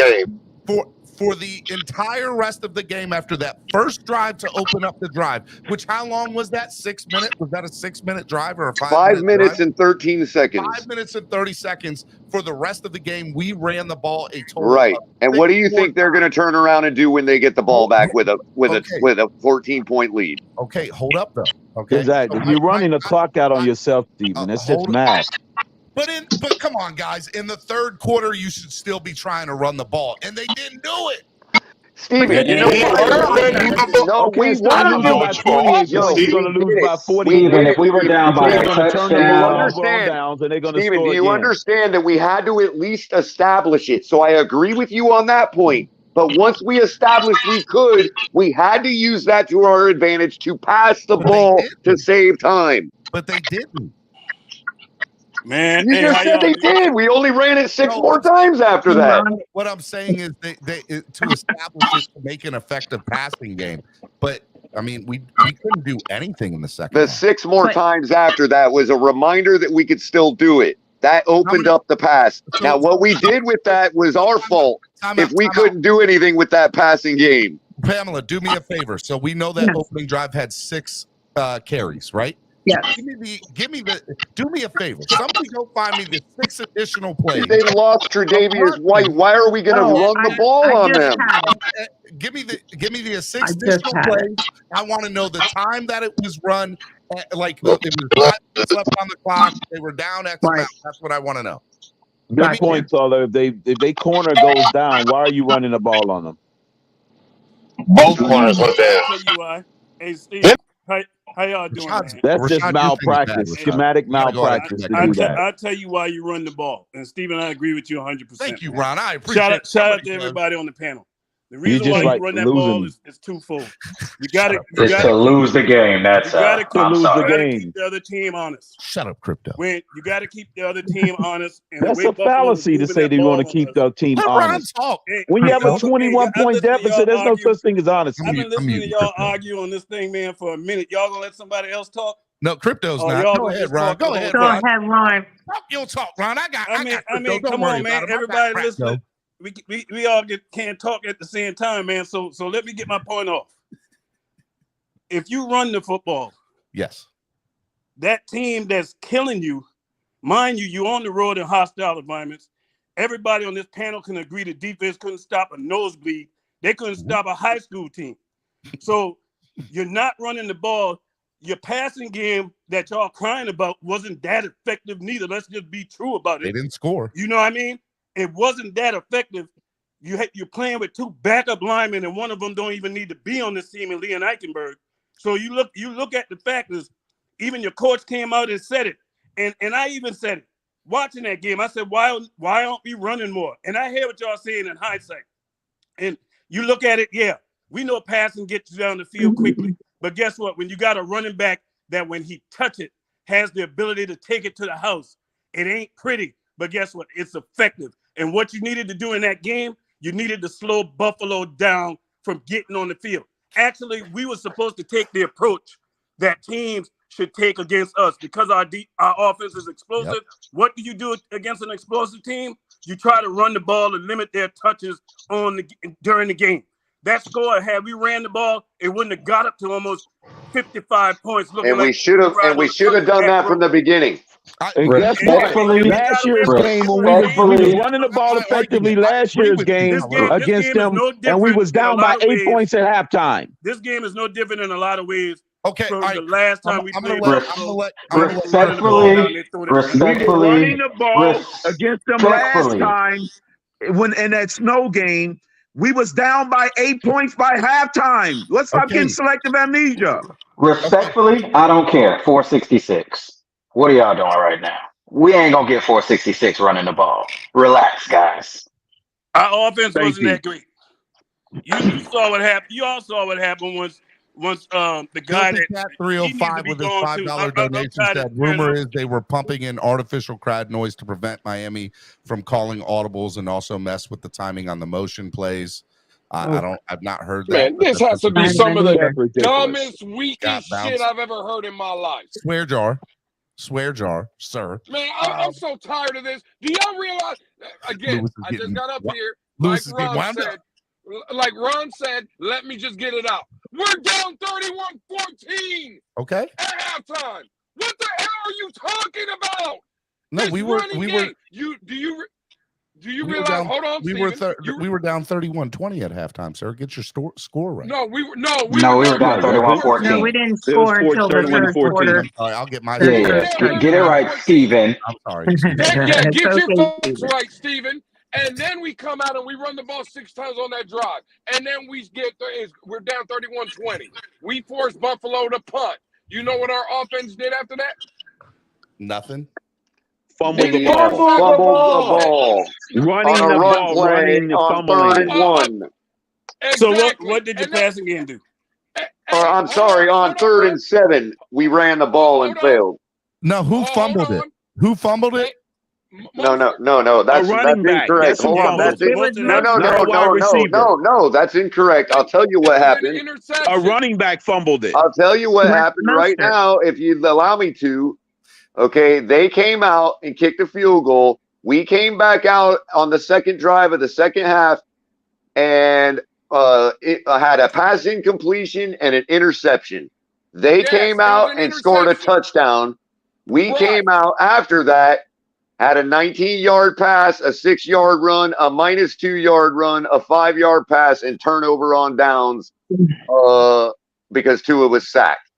game. For the entire rest of the game after that first drive to open up the drive, which how long was that? 6 minutes? Was that a 6-minute drive or a 5 minutes and 13 seconds? 5 minutes and 30 seconds. For the rest of the game, we ran the ball a total. Right. Of and what do you think they're going to turn around and do when they get the ball back with a 14-point lead? Okay, hold up though. Okay, exactly. You're running the clock out on yourself, Stephen. It's just math. But come on, guys. In the third quarter, you should still be trying to run the ball, and they didn't do it. Steven, you know what? No, we want to lose by 28. You're going to lose by 40. Steven, if we were down by a touchdown. Steven, do you understand that we had to at least establish it? So I agree with you on that point. But once we established we could, we had to use that to our advantage to pass the ball to save time. But they didn't. Man, you just said they did. We only ran it 6 more times after that. What I'm saying is they to establish it to make an effective passing game. But I mean, we couldn't do anything in the second. The 6 more times after that was a reminder that we could still do it. That opened up the pass. Now, what we did with that was our fault if we couldn't do anything with that passing game. Pamela, do me a favor. So we know that opening drive had 6 carries, right? Yeah. Do me a favor. Somebody go find me the 6 additional plays. They lost Tre'Davious White. Why are we going to run the ball on them? Give me the 6 additional plays. I want to know the time that it was run. Like it was 5 minutes left on the clock. They were down X amount. That's what I want to know. Good point, Taller. If they corner goes down, why are you running the ball on them? Both corners were down. I'll tell you why. Hey, Steve. How y'all doing? That's just malpractice, schematic malpractice. I'll tell you why you run the ball. And Stephen, I agree with you 100%. Thank you, Ron. I appreciate it. Shout out to everybody on the panel. The reason why you run that ball is twofold. You got to lose the game. That's you got to lose the game. Keep the other team honest. Shut up, Crypto. When you got to keep the other team honest. And that's a fallacy to say that you want to keep the team honest. When you have a 21-point deficit, there's no such thing as honesty. I've been listening to y'all argue on this thing, man, for a minute. Y'all gonna let somebody else talk? No, Crypto's not. Go ahead, Ron. Go ahead, Ron. You'll talk, Ron. I mean, come on, man. Everybody listening. We all can't talk at the same time, man. So let me get my point off. If you run the football, yes, that team that's killing you, mind you, you're on the road in hostile environments. Everybody on this panel can agree the defense couldn't stop a nosebleed. They couldn't stop a high school team. So you're not running the ball. Your passing game that y'all crying about wasn't that effective neither. Let's just be true about it. They didn't score. You know what I mean? It wasn't that effective. You're playing with 2 backup linemen, and one of them don't even need to be on this team, in Leon Eichenberg. So you look at the factors. Even your coach came out and said it, and I even said it watching that game. I said, why aren't we running more? And I hear what y'all saying in hindsight. And you look at it, yeah, we know passing gets you down the field quickly, but guess what? When you got a running back that when he touch it has the ability to take it to the house, it ain't pretty, but guess what? It's effective. And what you needed to do in that game, you needed to slow Buffalo down from getting on the field. Actually, we were supposed to take the approach that teams should take against us because our offense is explosive. Yep. What do you do against an explosive team? You try to run the ball and limit their touches during the game. That score, had we ran the ball, it wouldn't have got up to almost 55 points. And we should have done that from the beginning. Respectfully, last year's game when we was running the ball effectively last year's game against them, and we was down by 8 points at halftime. This game is no different in a lot of ways. Okay, from the last time we played. Respectfully, running the ball against them last time in that snow game. We was down by 8 points by halftime. Let's stop getting selective amnesia. Respectfully, I don't care. 466. What are y'all doing right now? We ain't gonna get 466 running the ball. Relax, guys. Our offense wasn't that great. You saw what happened. You all saw what happened once the guy that 305 with his $5 donation said, rumor is they were pumping in artificial crowd noise to prevent Miami from calling audibles and also mess with the timing on the motion plays. I've not heard that. Man, this has to be some of the That's dumbest, weakest shit I've ever heard in my life. Swear jar, sir. Man, I'm so tired of this. Do y'all realize? Again, I just got up here. Like Ron said, let me just get it out. We're down 31-14. Okay. At halftime. What the hell are you talking about? No, we were. Do you realize? Hold on, we were down 31-20 at halftime, sir. Get your score right. No, we were down 31-14. No, we didn't score until the third quarter. I'm sorry, I'll get my. Get it right, Steven. I'm sorry. Get your facts right, Steven. And then we come out and we run the ball 6 times on that drive. And then we're down 31-20. We forced Buffalo to punt. You know what our offense did after that? Nothing. Fumbled the ball. Running the ball, running the fumbling. So what did your passing game do? I'm sorry, on 3rd and 7, we ran the ball and failed. No, who fumbled it? Who fumbled it? No. That's incorrect. Hold on. No. That's incorrect. I'll tell you what happened. A running back fumbled it. I'll tell you what happened right now, if you allow me to. Okay, they came out and kicked a field goal. We came back out on the second drive of the second half, and it had a pass incompletion and an interception. They came out and scored a touchdown. We came out after that, had a 19-yard pass, a 6-yard run, a -2-yard run, a 5-yard pass, and turnover on downs because Tua was sacked.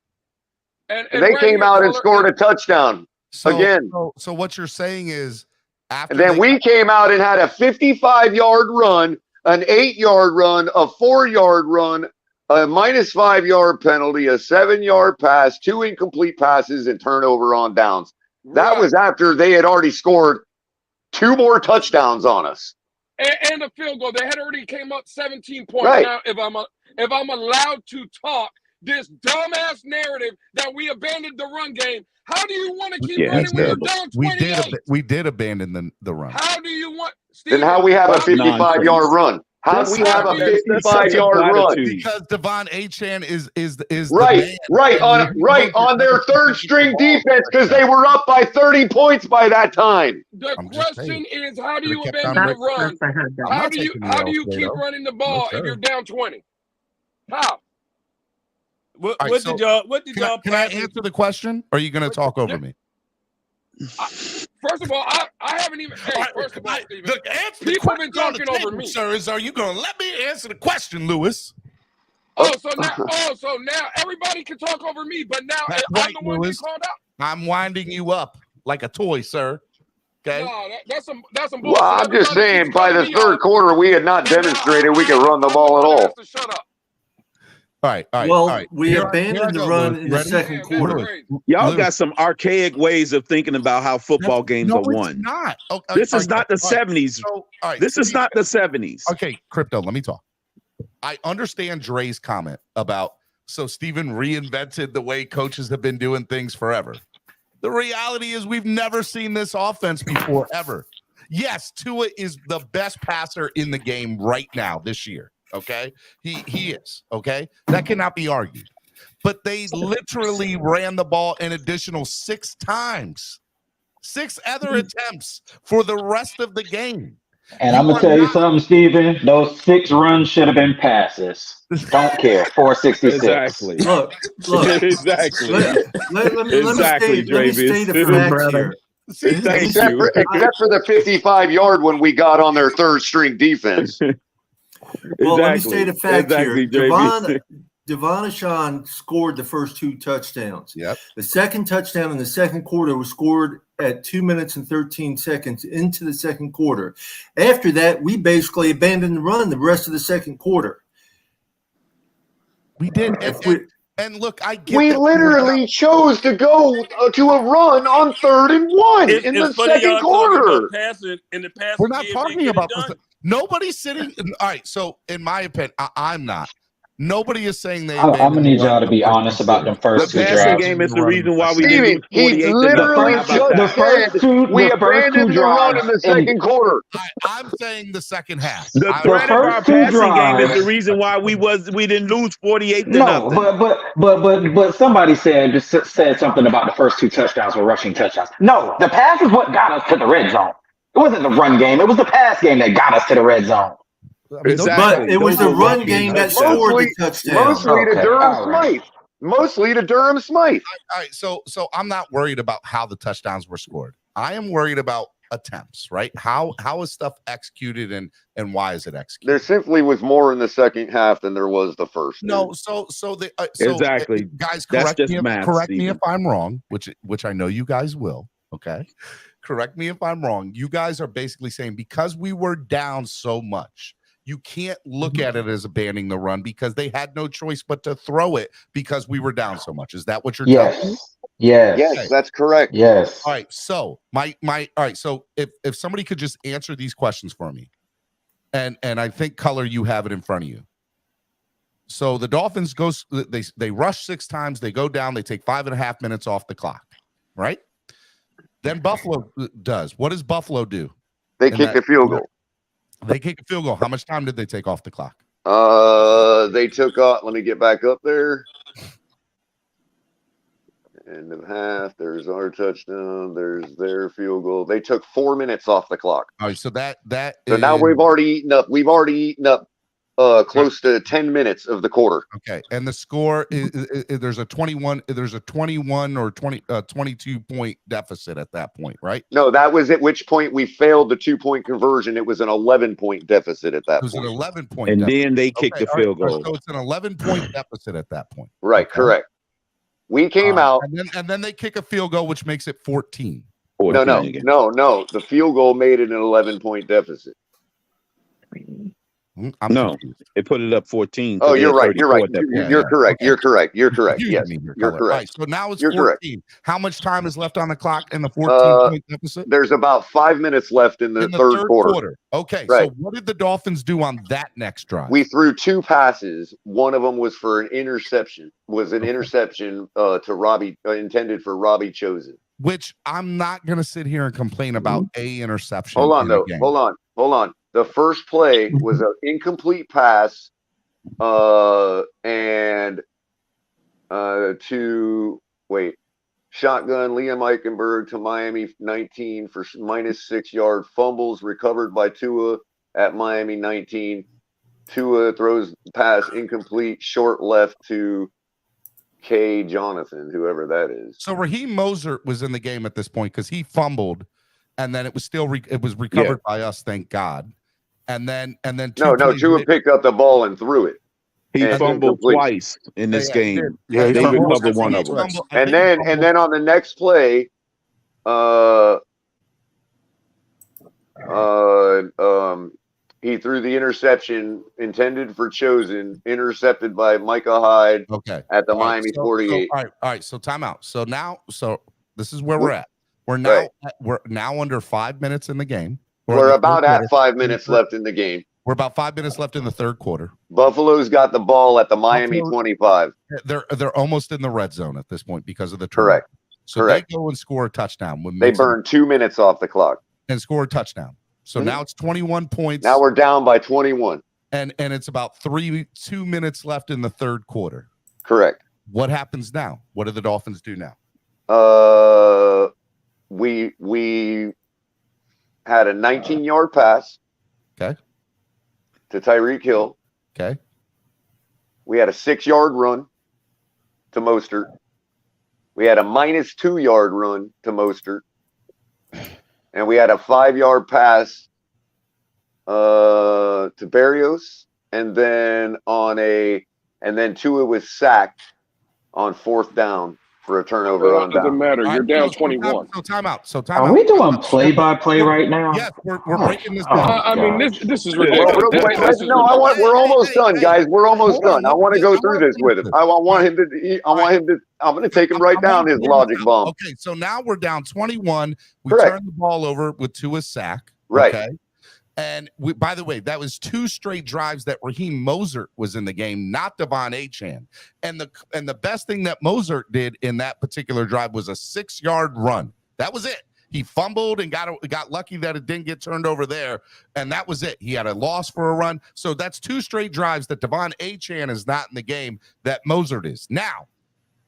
And they came out and scored a touchdown again. So what you're saying is and then we came out and had a 55-yard run, an 8-yard run, a 4-yard run, a -5-yard penalty, a 7-yard pass, 2 incomplete passes, and turnover on downs. That was after they had already scored 2 more touchdowns on us. And a field goal. They had already came up 17 points. Right. Now, if I'm allowed to talk, this dumbass narrative that we abandoned the run game. How do you want to keep running when you're down 28? We did abandon the run. How do you want? Then how we have a 55-yard run? How do we have a 55-yard run? Because Devon Achane is right on their third string defense because they were up by 30 points by that time. The question is, how do you abandon the run? How do you keep running the ball if you're down 20? How? What did y'all? Can I answer the question? Or are you going to talk over me? First of all, I haven't even. Hey, first of all, Steven, people have been talking over me. Sir, are you going to let me answer the question, Lewis? So now everybody can talk over me, but now I'm the one that called out. I'm winding you up like a toy, sir. Okay. No, that's some bullshit. Well, I'm just saying, by the third quarter, we had not demonstrated we could run the ball at all. Shut up. All right. Well, we abandoned the run in the second quarter. Y'all got some archaic ways of thinking about how football games are won. Not. This is not the 70s. This is not the 70s. Okay, Crypto, let me talk. I understand Dre's comment about Steven reinvented the way coaches have been doing things forever. The reality is we've never seen this offense before, ever. Yes, Tua is the best passer in the game right now this year. Okay, he is. Okay, that cannot be argued. But they literally ran the ball an additional 6 times, 6 other attempts for the rest of the game. And I'm gonna tell you something, Steven. Those 6 runs should have been passes. Don't care. 466. Exactly. Look. Exactly. Let me state the facts here. Except for the 55-yard when we got on their third string defense. Well, let me state a fact here. Devon Achane scored the first 2 touchdowns. Yep. The second touchdown in the second quarter was scored at 2 minutes and 13 seconds into the second quarter. After that, we basically abandoned the run the rest of the second quarter. We did. And look, I get we literally chose to go to a run on 3rd and 1 in the second quarter. We're not talking about this. Nobody's sitting. All right. So, in my opinion, I'm not. Nobody is saying they I'm abandoned gonna the need run y'all to in the be first honest two about them quarters. first The two passing drives. game is The the run in reason the why we second didn't Stevie, lose he 48-0. literally How about just The that? said first two, we the first two abandoned the run in drives the in second quarter. I'm saying the second half. The the threat of our first two passing game is the drives. reason why we didn't lose 48-0. No, but somebody said something about the first two touchdowns were rushing touchdowns. No, the pass is what got us to the red zone. It wasn't the run game. It was the pass game that got us to the red zone. I mean, But it was the Those run were game that touchdowns. scored the touchdown. Mostly to Okay, Durham all right. Smythe. Mostly to Durham Smythe. All right, so I'm not worried about how the touchdowns were scored. I am worried about attempts, right? How is stuff executed and why is it executed? There simply was more in the second half than there was the first. No, Exactly. Guys, That's correct just me. math, Correct me Stephen. if I'm wrong, which I know you guys will. Okay, correct me if I'm wrong. You guys are basically saying because we were down so much, you can't look at it as abandoning the run because they had no choice but to throw it because we were down so much. Is that what you're telling me? Yes, that's correct. Yes. All right. So all right. So if somebody could just answer these questions for me, and I think Color, you have it in front of you. So the Dolphins they rush 6 times, they go down, they take 5.5 minutes off the clock, right? Then Buffalo does. What does Buffalo do? They kick the field goal. They kick a field goal. How much time did they take off the clock? They took off. Let me get back up there. End of half. There's our touchdown. There's their field goal. They took 4 minutes off the clock. All right. So So now we've already eaten up. We've already eaten up close to 10 minutes of the quarter. Okay, and the score is there's a 21 or 22 point deficit at that point, right? No, that was at which point we failed the 2-point conversion. It was an 11-point deficit at that point. It was an 11-point And deficit. then they kicked the field goal. So it's an 11-point deficit at that point. Right, correct. We came out, and then they kick a field goal, which makes it 14. No. The field goal made it an 11-point deficit. No, it put it up 14. Oh, you're right. You're right. You're correct. You're correct. You're correct. Yes, you're correct. Right, so now it's You're 14. correct. How much time is left on the clock in the 14-point deficit? There's about 5 minutes left in the third quarter. Okay, right. So what did the Dolphins do on that next drive? We threw 2 passes. One of them was for an interception. To Robbie, intended for Robbie Chosen. Which I'm not going to sit here and complain about a interception. Hold on, though. Hold on. The first play was an incomplete pass, shotgun Liam Eichenberg to Miami 19 for -6 yard fumbles recovered by Tua at Miami 19. Tua throws pass incomplete, short left to K. Jonathan, whoever that is. So Raheem Mostert was in the game at this point because he fumbled, and then it was still it was recovered by us, thank God. And then Tua picked up the ball and threw it. He fumbled twice in this game. Yeah, they recovered one of them. And then on the next play, he threw the interception intended for Chosen, intercepted by Micah Hyde. At the Miami 48. All right. So timeout. So this is where we're at. We're now under 5 minutes in the game. We're about at 5 minutes left in the game. We're about 5 minutes left in the third quarter. Buffalo's got the ball at the Miami 25. They're almost in the red zone at this point because of the turnover. Correct. So they go and score a touchdown. They burn 2 minutes off the clock and score a touchdown. So now it's 21 points. Now we're down by 21. And it's about 2 minutes left in the third quarter. Correct. What happens now? What do the Dolphins do now? We had a 19-yard pass. Okay. To Tyreek Hill. Okay. We had a 6-yard run to Mostert. We had a -2 yard run to Mostert. And we had a 5-yard pass to Berrios. And then Tua was sacked on 4th down for a turnover on down. Doesn't matter. You're down 21. So timeout. Are we doing play-by-play right now? Yes, we're breaking this down. I mean, this is ridiculous. We're almost done, guys. We're almost done. I want to go through this with him. I'm going to take him right down his logic bomb. Okay, so now we're down 21. We Correct. turn the ball over with Tua's sack. Right. Okay. And by the way, that was 2 straight drives that Raheem Mostert was in the game, not Devon Achane. And the best thing that Mostert did in that particular drive was a 6-yard run. That was it. He fumbled and got lucky that it didn't get turned over there, and that was it. He had a loss for a run. So that's 2 straight drives that Devon Achane is not in the game, that Mostert is. Now,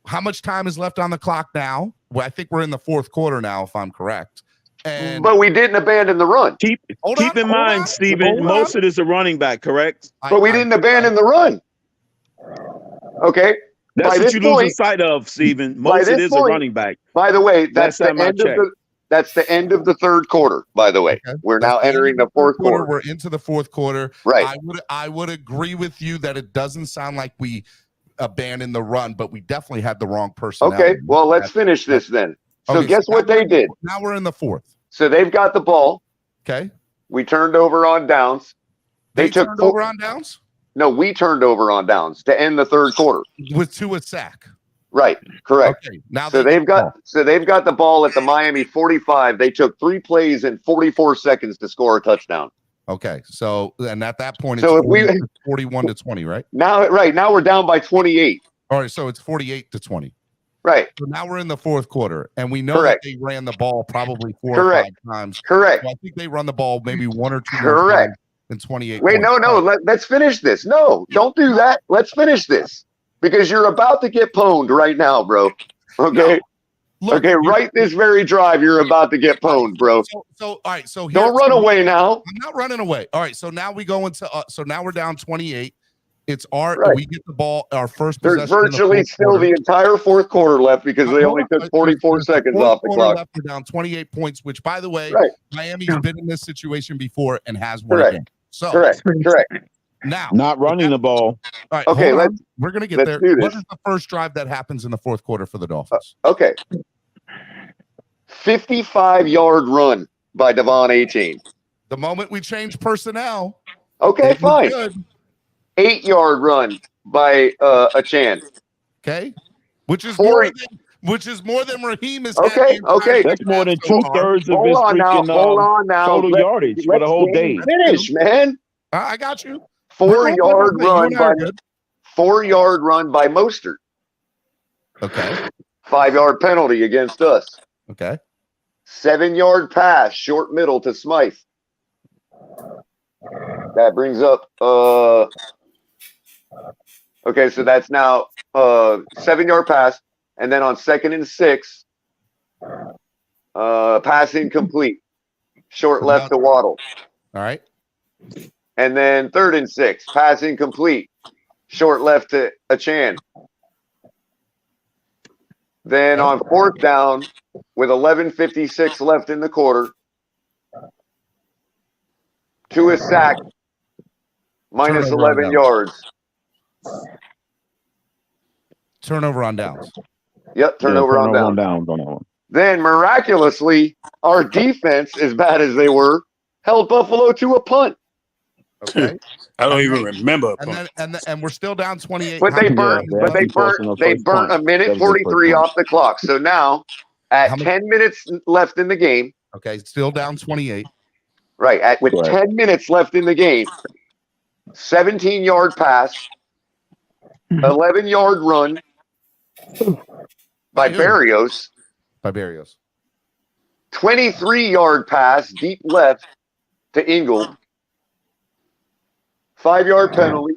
how much time is left on the clock now? Well, I think we're in the 4th quarter now, if I'm correct. But we didn't abandon the run. Keep in mind, Stephen, Mostert is a running back, correct? But we didn't abandon the run. Okay. That's what you're losing sight of, Stephen. Mostert is a running back. By the way, that's the end of the 3rd quarter, by the way. Okay. We're now entering the 4th quarter. We're into the 4th quarter. Right. I would agree with you that it doesn't sound like we abandoned the run, but we definitely had the wrong person. Okay, well, let's finish this then. So guess what they did? Now we're in the 4th. So they've got the ball. Okay. We turned over on downs. They turned over on downs? No, we turned over on downs to end the 3rd quarter. With a sack. Right, correct. Okay. Now they've got the ball at the Miami 45. They took 3 plays in 44 seconds to score a touchdown. Okay. So and at that point so it's 41-20, right? Now we're down by 28. All right, so it's 48-20. Right. So now we're in the 4th quarter, and we know that they ran the ball probably 4 or 5 times. Correct. So I think they run the ball maybe 1 or 2 Correct. times in 28. Wait, no. Let's finish this. No, don't do that. Let's finish this because you're about to get pwned right now, bro. Okay. No. Look, right this very drive, you're about to get pwned, bro. So all right. So don't run away now. I'm not running away. All right. So now we go into. So now we're down 28. It's we get the ball, our first possession. There's virtually still the entire 4th quarter left because they only took 44 seconds off the clock. Left, we're down 28 points, which, by the way, Miami's been in this situation before and has won again. So correct. Now, not running the ball. All right, okay, we're gonna get there. What is the first drive that happens in the 4th quarter for the Dolphins? Okay, 55-yard run by Devon Achane. The moment we change personnel. Okay, fine. 8-yard run by Achane. Okay, which is more than Raheem is. Okay. That's more than 2/3 of his freaking total yardage for the whole day. Finish, man. I got you. 4-yard run by Mostert. Okay. 5-yard penalty against us. Okay. 7-yard pass, short middle to Smythe. That brings up okay, so that's now 7-yard pass, and then on 2nd and 6, passing complete, short left to Waddle. All right. And then 3rd and 6, passing complete, short left to Achane. Then on 4th down, with 11:56 left in the quarter, to a sack, minus 11 yards. Turnover on downs. Yep, turnover on downs. Then miraculously, our defense, as bad as they were, held Buffalo to a punt. Okay. I don't even remember. And we're still down 28. But they burnt a minute 43 off the clock. So now at 10 minutes left in the game. Okay, still down 28. Right. With 10 minutes left in the game, 17-yard pass, 11-yard run by Berrios. 23-yard pass deep left to Ingle. 5-yard penalty.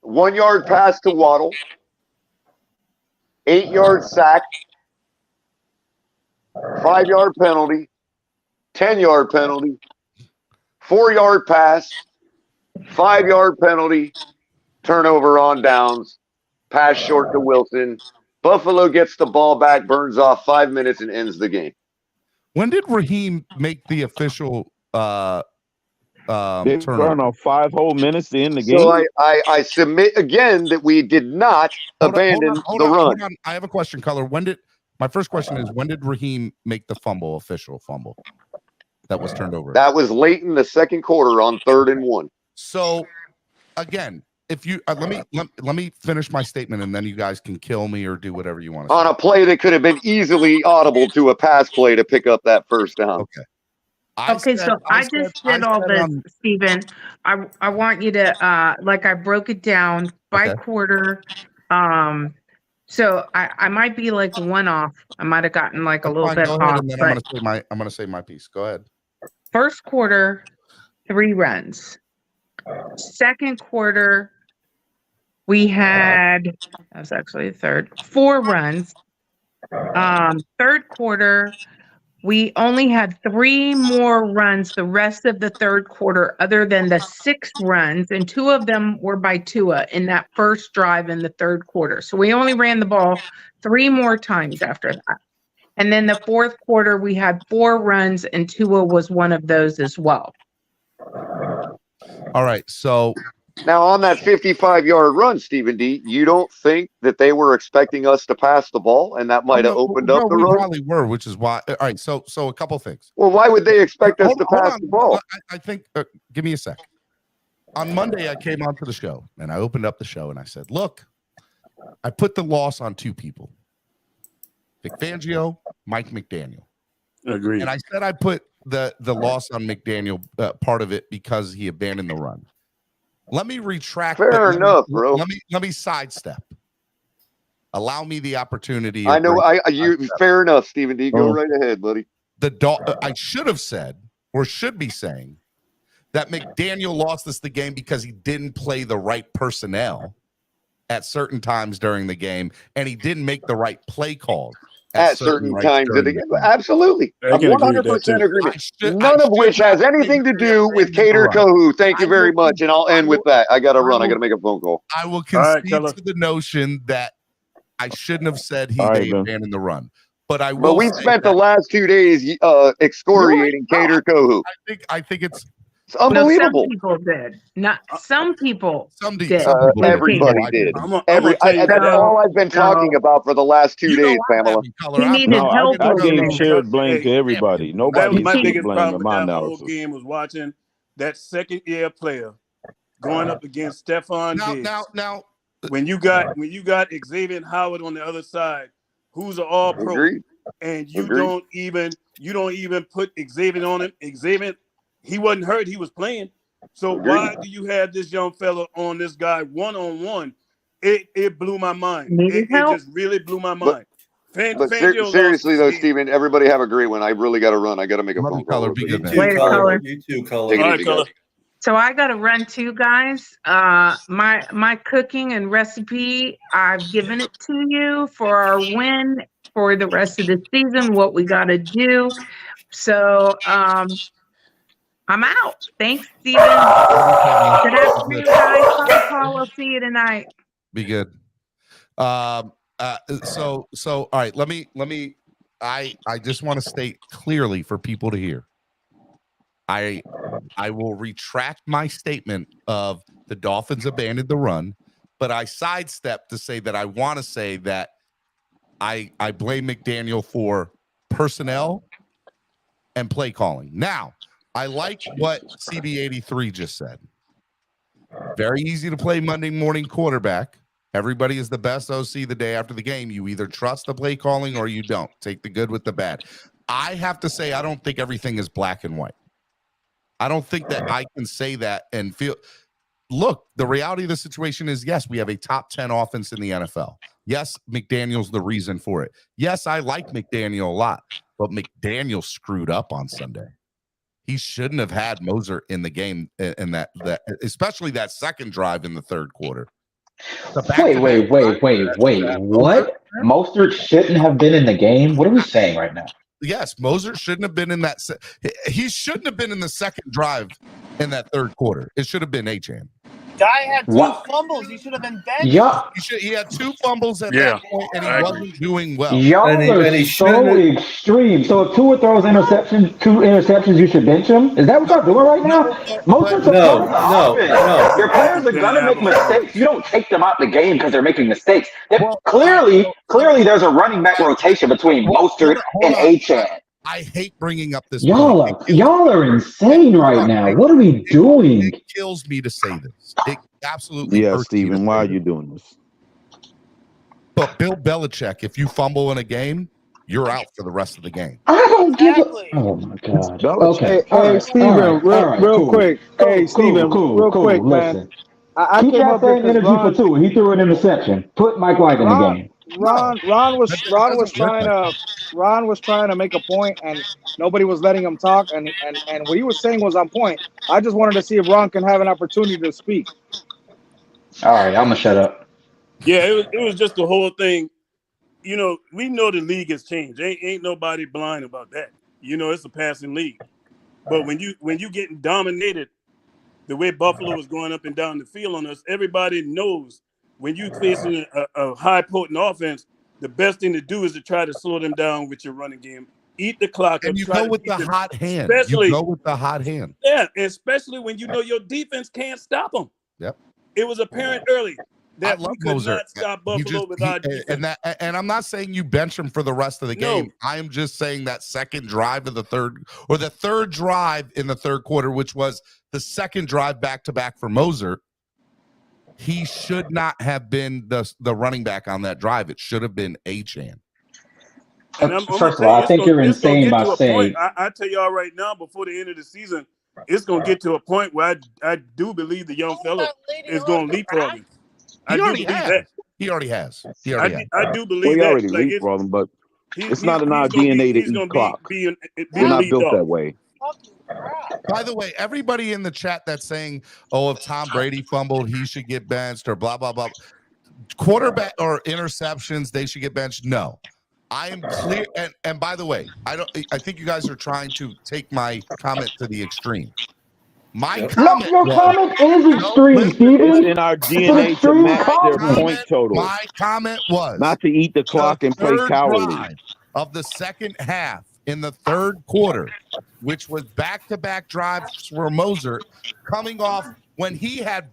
1-yard pass to Waddle. 8-yard sack. 5-yard penalty. 10-yard penalty. 4-yard pass. 5-yard penalty. Turnover on downs. Pass short to Wilson. Buffalo gets the ball back, burns off 5 minutes, and ends the game. When did Raheem make the official they burn off 5 whole minutes to end the game? So I submit again that we did not abandon the run. Hold on. I have a question, Color. My first question is, when did Raheem make the official fumble that was turned over? That was late in the 2nd quarter on 3rd and 1. So again, if you let me finish my statement, and then you guys can kill me or do whatever you want to on say. A play that could have been easily audible to a pass play to pick up that first down. Okay. I just did all this, Stephen. I want you to I broke it down by quarter. So I might be like one off. I might have gotten like a little bit off. off. And then I'm gonna say my piece. Go ahead. First quarter, 3 runs. Second quarter, we had that was actually the third, 4 runs. Third quarter, we only had 3 more runs the rest of the third quarter, other than the 6 runs, and 2 of them were by Tua in that first drive in the third quarter. So we only ran the ball 3 more times after that. And then the fourth quarter, we had 4 runs, and Tua was one of those as well. All right. So now on that 55-yard run, Stephen D, you don't think that they were expecting us to pass the ball, and that might have opened up the run? We probably were, which is why. All right. So a couple things. Well, why would they expect us to pass the ball? I think. Give me a sec. On Monday, I came onto the show and I opened up the show and I said, "Look, I put the loss on 2 people: Vic Fangio, Mike McDaniel." Agreed. And I said I put the loss on McDaniel, part of it because he abandoned the run. Let me retract. Fair enough, bro. Let me sidestep. Allow me the opportunity. I know. Fair enough, Stephen D. Go right ahead, buddy. I should have said, or should be saying, that McDaniel lost us the game because he didn't play the right personnel at certain times during the game, and he didn't make the right play calls at certain times of the game. Absolutely. I'm 100% agreement. None of which has anything to do with Cater Kohu. Thank you very much. And I'll end with that. I got to run. I got to make a phone call. I will concede to the notion that I shouldn't have said they abandoned the run. But I will. But we spent the last 2 days excoriating Cater Kohu. I think it's unbelievable. No, some people did. Not some people. Did. Everybody did. That's all I've been talking about for the last 2 days, Pamela. I gave shared blame to everybody. Nobody my took biggest blame problem in with my that whole analysis. game was watching that second-year player going up against Stephon Diggs. Now, when you got Xavier Howard on the other side, who's an All-Pro, and you don't even put Xavier on him. Xavier, he wasn't hurt; he was playing. So why do you have this young fella on this guy one-on-one? It blew my mind. It just really blew my mind. But seriously though, Stephen, everybody have a great one. I really got to run. I got to make a phone call. Be good, man. Later, Color. You too, Color. So I got to run too, guys. My cooking and recipe, I've given it to you for our win for the rest of the season, what we got to do. So I'm out. Thanks, Steven. Good afternoon, guys. I'll see you tonight. Be good. So all right, let me I just want to state clearly for people to hear. I will retract my statement of the Dolphins abandoned the run, but I sidestep to say that I want to say that I blame McDaniel for personnel and play calling. Now, I like what CB83 just said. Very easy to play Monday morning quarterback. Everybody is the best OC the day after the game. You either trust the play calling or you don't. Take the good with the bad. I have to say, I don't think everything is black and white. I don't think that I can say that and feel. Look, the reality of the situation is, yes, we have a top 10 offense in the NFL. Yes, McDaniel's the reason for it. Yes, I like McDaniel a lot, but McDaniel screwed up on Sunday. He shouldn't have had Moser in the game, in that especially that second drive in the third quarter. Wait. What? Mostert shouldn't have been in the game? What are we saying right now? Yes, Moser shouldn't have been in that. He shouldn't have been in the second drive in that third quarter. It should have been Achane. Guy had 2 fumbles. He should have been benched. Yeah. He had 2 fumbles at that point, and he wasn't doing well. Y'all are so extreme. So if Tua throws 2 interceptions, you should bench him? Is that what y'all doing right now? No. Your players are going to make mistakes. You don't take them out the game because they're making mistakes. Clearly, there's a running back rotation between Mostert and Achane. I hate bringing up this. Y'all are insane right now. What are we doing? It kills me to say this. It absolutely. Yeah, Steven, why are you doing this? But Bill Belichick, if you fumble in a game, you're out for the rest of the game. I don't give a. Oh my God. Okay. Hey, Steven, real quick. Hey, Steven, real quick, man. Listen. I Keep came that up here same because energy for two. He threw an interception. Put Mike White in the game. Ron was trying to make a point, and nobody was letting him talk. And what he was saying was on point. I just wanted to see if Ron can have an opportunity to speak. All right, I'm gonna shut up. Yeah, it was just the whole thing. You know, we know the league has changed. Ain't nobody blind about that. You know, it's a passing league. But when you getting dominated the way Buffalo was going up and down the field on us, everybody knows when you facing a high potent offense, the best thing to do is to try to slow them down with your running game. Eat the clock. And you go with the hot hand. Especially, you go with the hot hand. Yeah, especially when you know your defense can't stop them. Yep. It was apparent early that we could Moser. not stop Buffalo with our defense. And I'm not saying you bench him for the rest of the game. I am just saying that second drive of the third drive in the third quarter, which was the second drive back-to-back for Moser, he should not have been the running back on that drive. It should have been Achane. And first of all, I think you're insane by saying. I tell y'all right now, before the end of the season, it's going to get to a point where I do believe the young fella is going to leapfrog him. He already has. I do believe we that. already leapfrogged him, but it's not in our DNA to eat clock. We're not built that way. By the way, everybody in the chat that's saying, "Oh, if Tom Brady fumbled, he should get benched," or blah blah blah, quarterback or interceptions, they should get benched. No, I am clear. And by the way, I think you guys are trying to take my comment to the extreme. My comment is extreme, Steven. It's in our DNA to match their point total. My comment was not to eat the clock and play cowardly. Of the second half in the third quarter, which was back-to-back drives for Moser, coming off when he had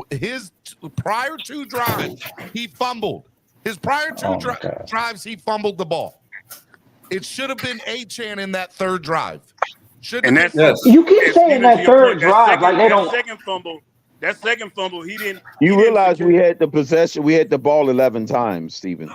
his prior two drives, he fumbled. His prior two drives, he fumbled the ball. It should have been Achane in that third drive. You keep saying that third drive like they don't. That second fumble, he didn't. You realize we had the possession. We had the ball 11 times, Steven.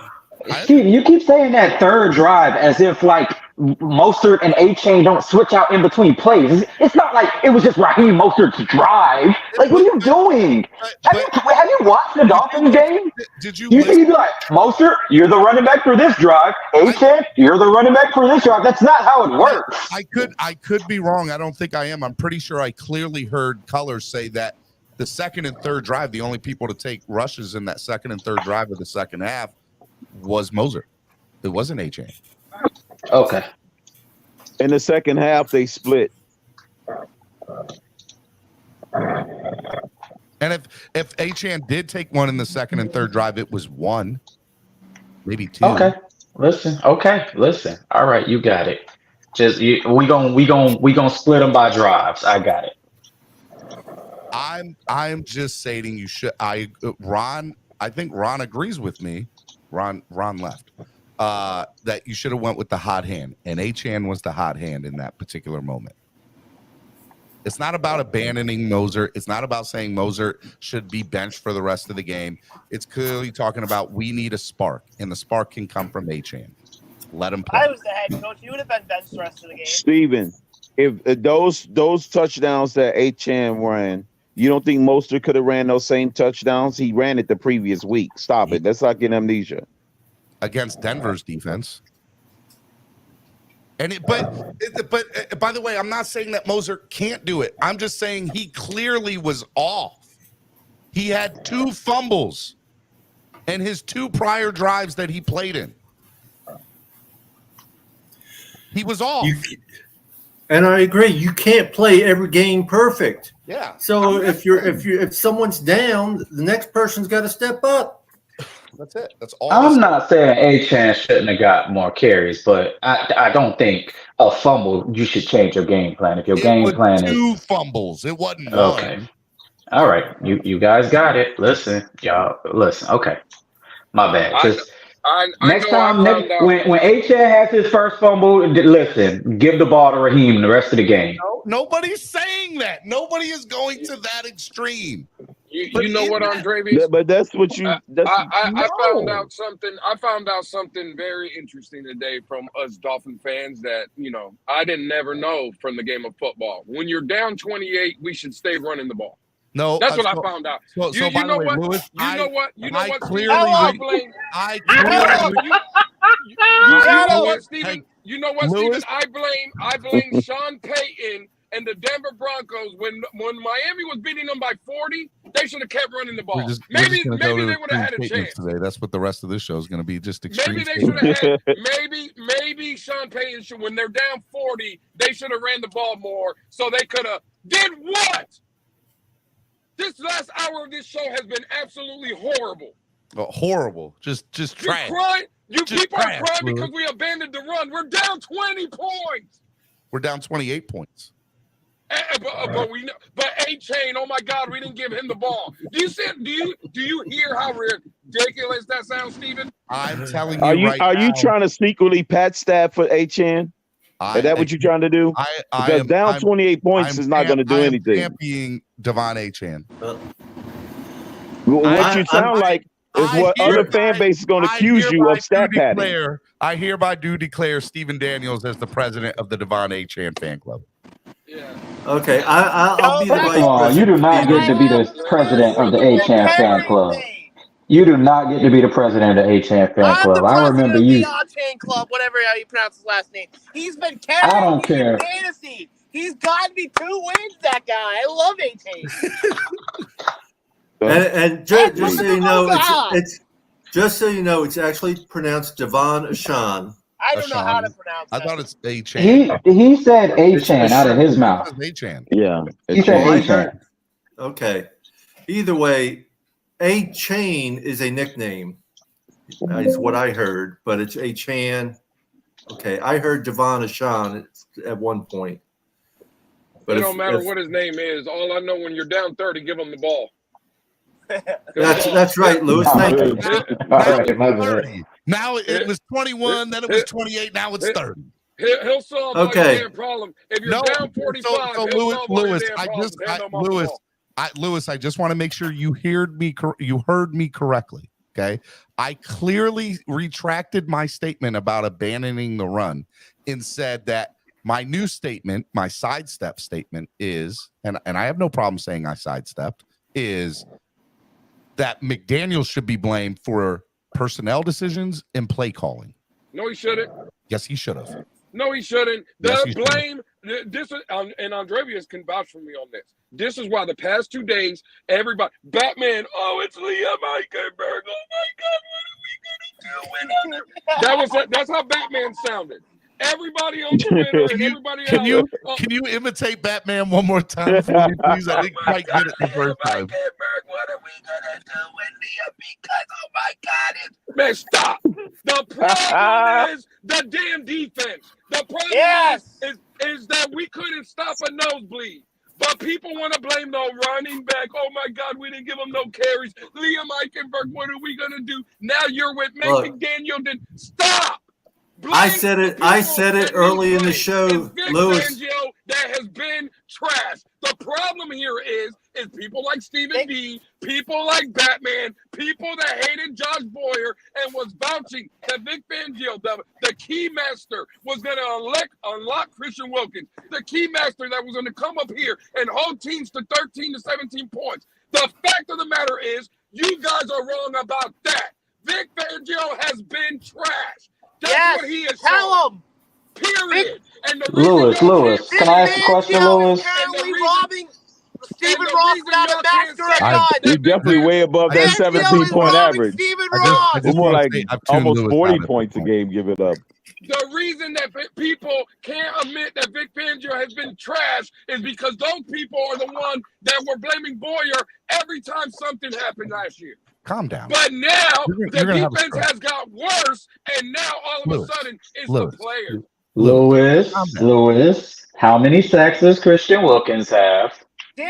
Steven, you keep saying that third drive as if like Mostert and Achane don't switch out in between plays. It's not like it was just Raheem Mostert's drive. Like, what are you doing? Have you watched the Dolphins game? Did you? You think you'd be like, Mostert, you're the running back for this drive. Achane, you're the running back for this drive. That's not how it works. I could be wrong. I don't think I am. I'm pretty sure I clearly heard Colors say that the second and third drive, the only people to take rushes in that second and third drive of the second half was Moser. It wasn't Achane. Okay. In the second half, they split. And if Achane did take one in the second and third drive, it was one, maybe two. Okay. Listen. All right, you got it. Just we gonna split them by drives. I got it. I'm just stating you should. Ron. I think Ron agrees with me. Ron left. That you should have went with the hot hand, and Achane was the hot hand in that particular moment. It's not about abandoning Moser. It's not about saying Moser should be benched for the rest of the game. It's clearly talking about we need a spark, and the spark can come from Achane. Let him play. I was the head coach. He would have been benched the rest of the game. Steven, if those touchdowns that Achane ran, you don't think Mostert could have ran those same touchdowns? He ran it the previous week. Stop it. That's not getting amnesia. Against Denver's defense. But by the way, I'm not saying that Moser can't do it. I'm just saying he clearly was off. He had 2 fumbles in his 2 prior drives that he played in. He was off. And I agree. You can't play every game perfect. Yeah. So if someone's down, the next person's got to step up. That's it. That's all. I'm not saying Achane shouldn't have got more carries, but I don't think a fumble you should change your game plan. If your game plan is 2 fumbles, it wasn't one. Okay. All right, you guys got it. Listen, y'all. Listen. Okay, my bad. Next time, when Achane has his first fumble, listen, give the ball to Raheem the rest of the game. No, nobody's saying that. Nobody is going to that extreme. You know what, Andrevius? But that's what you. I found out something. I found out something very interesting today from us Dolphin fans that I didn't never know from the game of football. When you're down 28, we should stay running the ball. No, that's what I found out. So by the way, Lewis, you know what? Steven? You know what, Steven? I blame Sean Payton and the Denver Broncos when Miami was beating them by 40. They should have kept running the ball. Maybe they would have had a chance today. That's what the rest of this show is going to be. Just extreme. Maybe they should have had. Maybe Sean Payton should, when they're down 40, they should have ran the ball more so they could have did what? This last hour of this show has been absolutely horrible. Horrible. Just trash. People are crying because we abandoned the run. We're down 20 points. We're down 28 points. But A-Chain, oh my God, we didn't give him the ball. Do you hear how ridiculous that sounds, Steven? I'm telling you right now. Are you trying to secretly pat stab for A-Chan? Is that what you're trying to do? Because down 28 points is not going to do anything. I'm championing Devon A-Chan. What you sound like is what other fan base is going to accuse you of stat padding. I hereby do declare Stephen Daniels as the president of the Devon A-Chan fan club. Yeah. Okay, I'll be the vice president. You do not get to be the president of the A-Chan fan club. You do not get to be the president of the A-Chan fan club. I remember you. The A-Chan club, whatever how you pronounce his last name. He's been carrying I don't care. fantasy. He's gotten me 2 wins. That guy. I love A-Chain. And just so you know, just so you know, it's actually pronounced Devon Ashan. I don't know how to pronounce that. I thought it's A-Chan. He said A-Chan out of his mouth. A-Chan. Yeah. He said A-Chan. Okay. Either way, A-Chain is a nickname. Is what I heard, but it's A-Chan. Okay, I heard Devon Ashan at one point. But it don't matter what his name is. All I know, when you're down 30, give him the ball. That's right, Lewis. Thank you. Now it was 21, then it was 28, now it's 30. He'll solve all your damn problem. If you're down 45, Lewis, I just want to make sure you heard me correctly. Okay, I clearly retracted my statement about abandoning the run and said that my new statement, my sidestep statement is, and I have no problem saying I sidestepped, is that McDaniel should be blamed for personnel decisions and play calling. No, he shouldn't. Yes, he should have. No, he shouldn't. Yes, The blame. This is, and Andrevius can vouch for me on this. This is why the past 2 days, everybody, Batman. Oh, it's Liam Eichenberg. Oh my God, what are we gonna do? That's how Batman sounded. Everybody on Twitter and everybody else. Can you imitate Batman one more time for me, please? I didn't quite get it the first time. What are we gonna do with Liam? Because oh my God, man, stop. The problem is the damn defense. The problem is that we couldn't stop a nosebleed. But people want to blame the running back. Oh my God, we didn't give him no carries. Liam Eichenberg, what are we gonna do? Now you're with McDaniel. Then stop. I said it early in the show, Lewis. Fangio that has been trashed. The problem here is people like Stephen D, people like Batman, people that hated Josh Boyer and was vouching that Vic Fangio, the key master, was going to unlock Christian Wilkins, the key master that was going to come up here and hold teams to 13 to 17 points. The fact of the matter is, you guys are wrong about that. Vic Fangio has been trashed. That's what he is. Tell him. Period. And the Lewis, can I ask a question, Lewis? Robbing Stephen Ross without a master of God. You're definitely way above that 17-point average. Stephen Ross. It's more like almost 40 points a game. Give it up. The reason that people can't admit that Vic Fangio has been trash is because those people are the ones that were blaming Boyer every time something happened last year. Calm down. But now the defense has got worse, and now all of a sudden it's the players. Lewis, how many sacks does Christian Wilkins have? 0.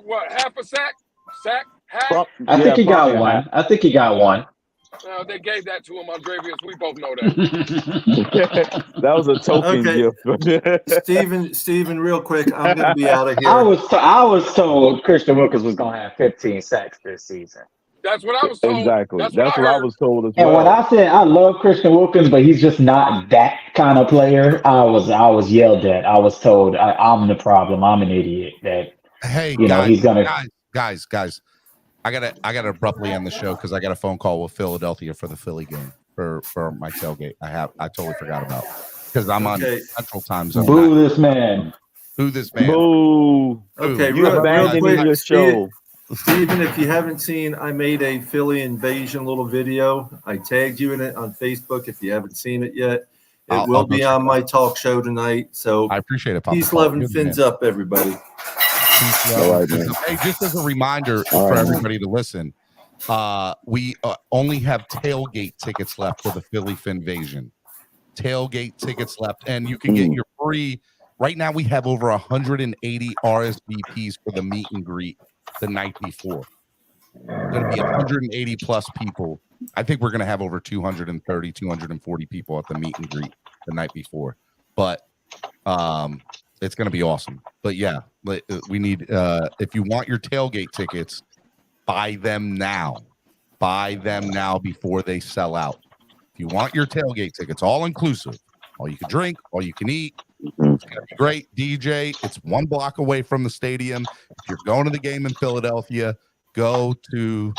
What, half a sack? Half? I think he got one. They gave that to him, Andrevius. We both know that. That was a token gift. Steven, real quick, I'm going to be out of here. I was told Christian Wilkins was going to have 15 sacks this season. That's what I was told. Exactly. That's what I was told as well. And when I said I love Christian Wilkins, but he's just not that kind of player, I was yelled at. I was told I'm the problem. I'm an idiot. That he's gonna. Guys. I gotta abruptly end the show because I got a phone call with Philadelphia for the Philly game for my tailgate. I totally forgot about because I'm on Central Time Zone. Boo this man. Boo this man. Boo. Okay, you abandoning your show. Steven, if you haven't seen, I made a Philly invasion little video. I tagged you in it on Facebook. If you haven't seen it yet, it will be on my talk show tonight. So I appreciate it. Papa. Peace, love, and fins up, everybody. Hey, just as a reminder for everybody to listen, we only have tailgate tickets left for the Philly Finvasion. Tailgate tickets left, and you can get your free. Right now, we have over 180 RSVPs for the meet and greet the night before. It's going to be 180 plus people. I think we're going to have over 230, 240 people at the meet and greet the night before. But it's going to be awesome. But yeah, we need, if you want your tailgate tickets, buy them now. Buy them now before they sell out. If you want your tailgate tickets, all inclusive, all you can drink, all you can eat, it's going to be great. DJ, it's 1 block away from the stadium. If you're going to the game in Philadelphia, go to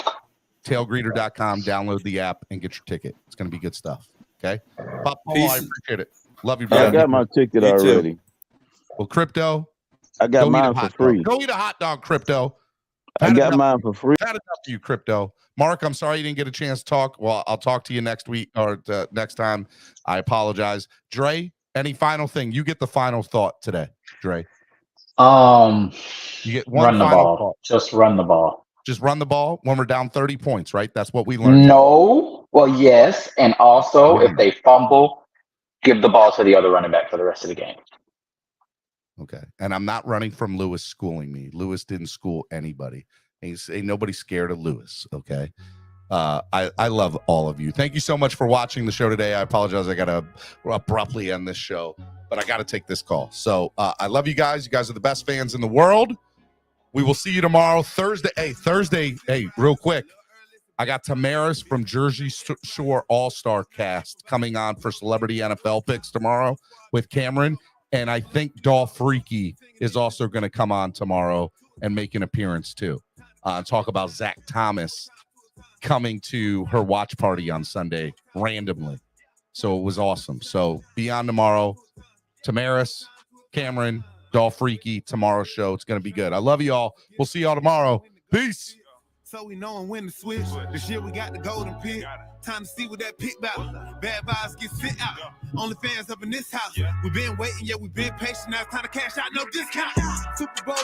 tailgreeter.com, download the app, and get your ticket. It's going to be good stuff. Okay? Pop, I appreciate it. Love you, brother. I got my ticket already. Well, Crypto, I got mine for free. Go eat a hot dog, Crypto. I got mine for free. Had enough of you, Crypto. Mark, I'm sorry you didn't get a chance to talk. Well, I'll talk to you next week or next time. I apologize. Dre, any final thing? You get the final thought today, Dre. You get one run the final ball. thought. Just run the ball. Just run the ball when we're down 30 points, right? That's what we learned. No. Well, yes. And also, if they fumble, give the ball to the other running back for the rest of the game. Okay. And I'm not running from Lewis schooling me. Lewis didn't school anybody. Ain't nobody scared of Lewis. Okay. I love all of you. Thank you so much for watching the show today. I apologize. I got to abruptly end this show, but I got to take this call. So I love you guys. You guys are the best fans in the world. We will see you tomorrow, Thursday. Hey, real quick. I got Tamaris from Jersey Shore All-Star Cast coming on for Celebrity NFL Picks tomorrow with Cameron. And I think Dolph Freaky is also going to come on tomorrow and make an appearance too. Talk about Zach Thomas coming to her watch party on Sunday randomly. So it was awesome. So be on tomorrow. Tamaris, Cameron, Dolph Freaky, tomorrow's show. It's going to be good. I love you all. We'll see y'all tomorrow. Peace. So we know when to switch. This year we got the golden pick. Time to see what that pick about. Bad vibes get sent out. Only fans up in this house. We've been waiting, yeah, we've been patient. Now it's time to cash out, no discount. Super Bowl.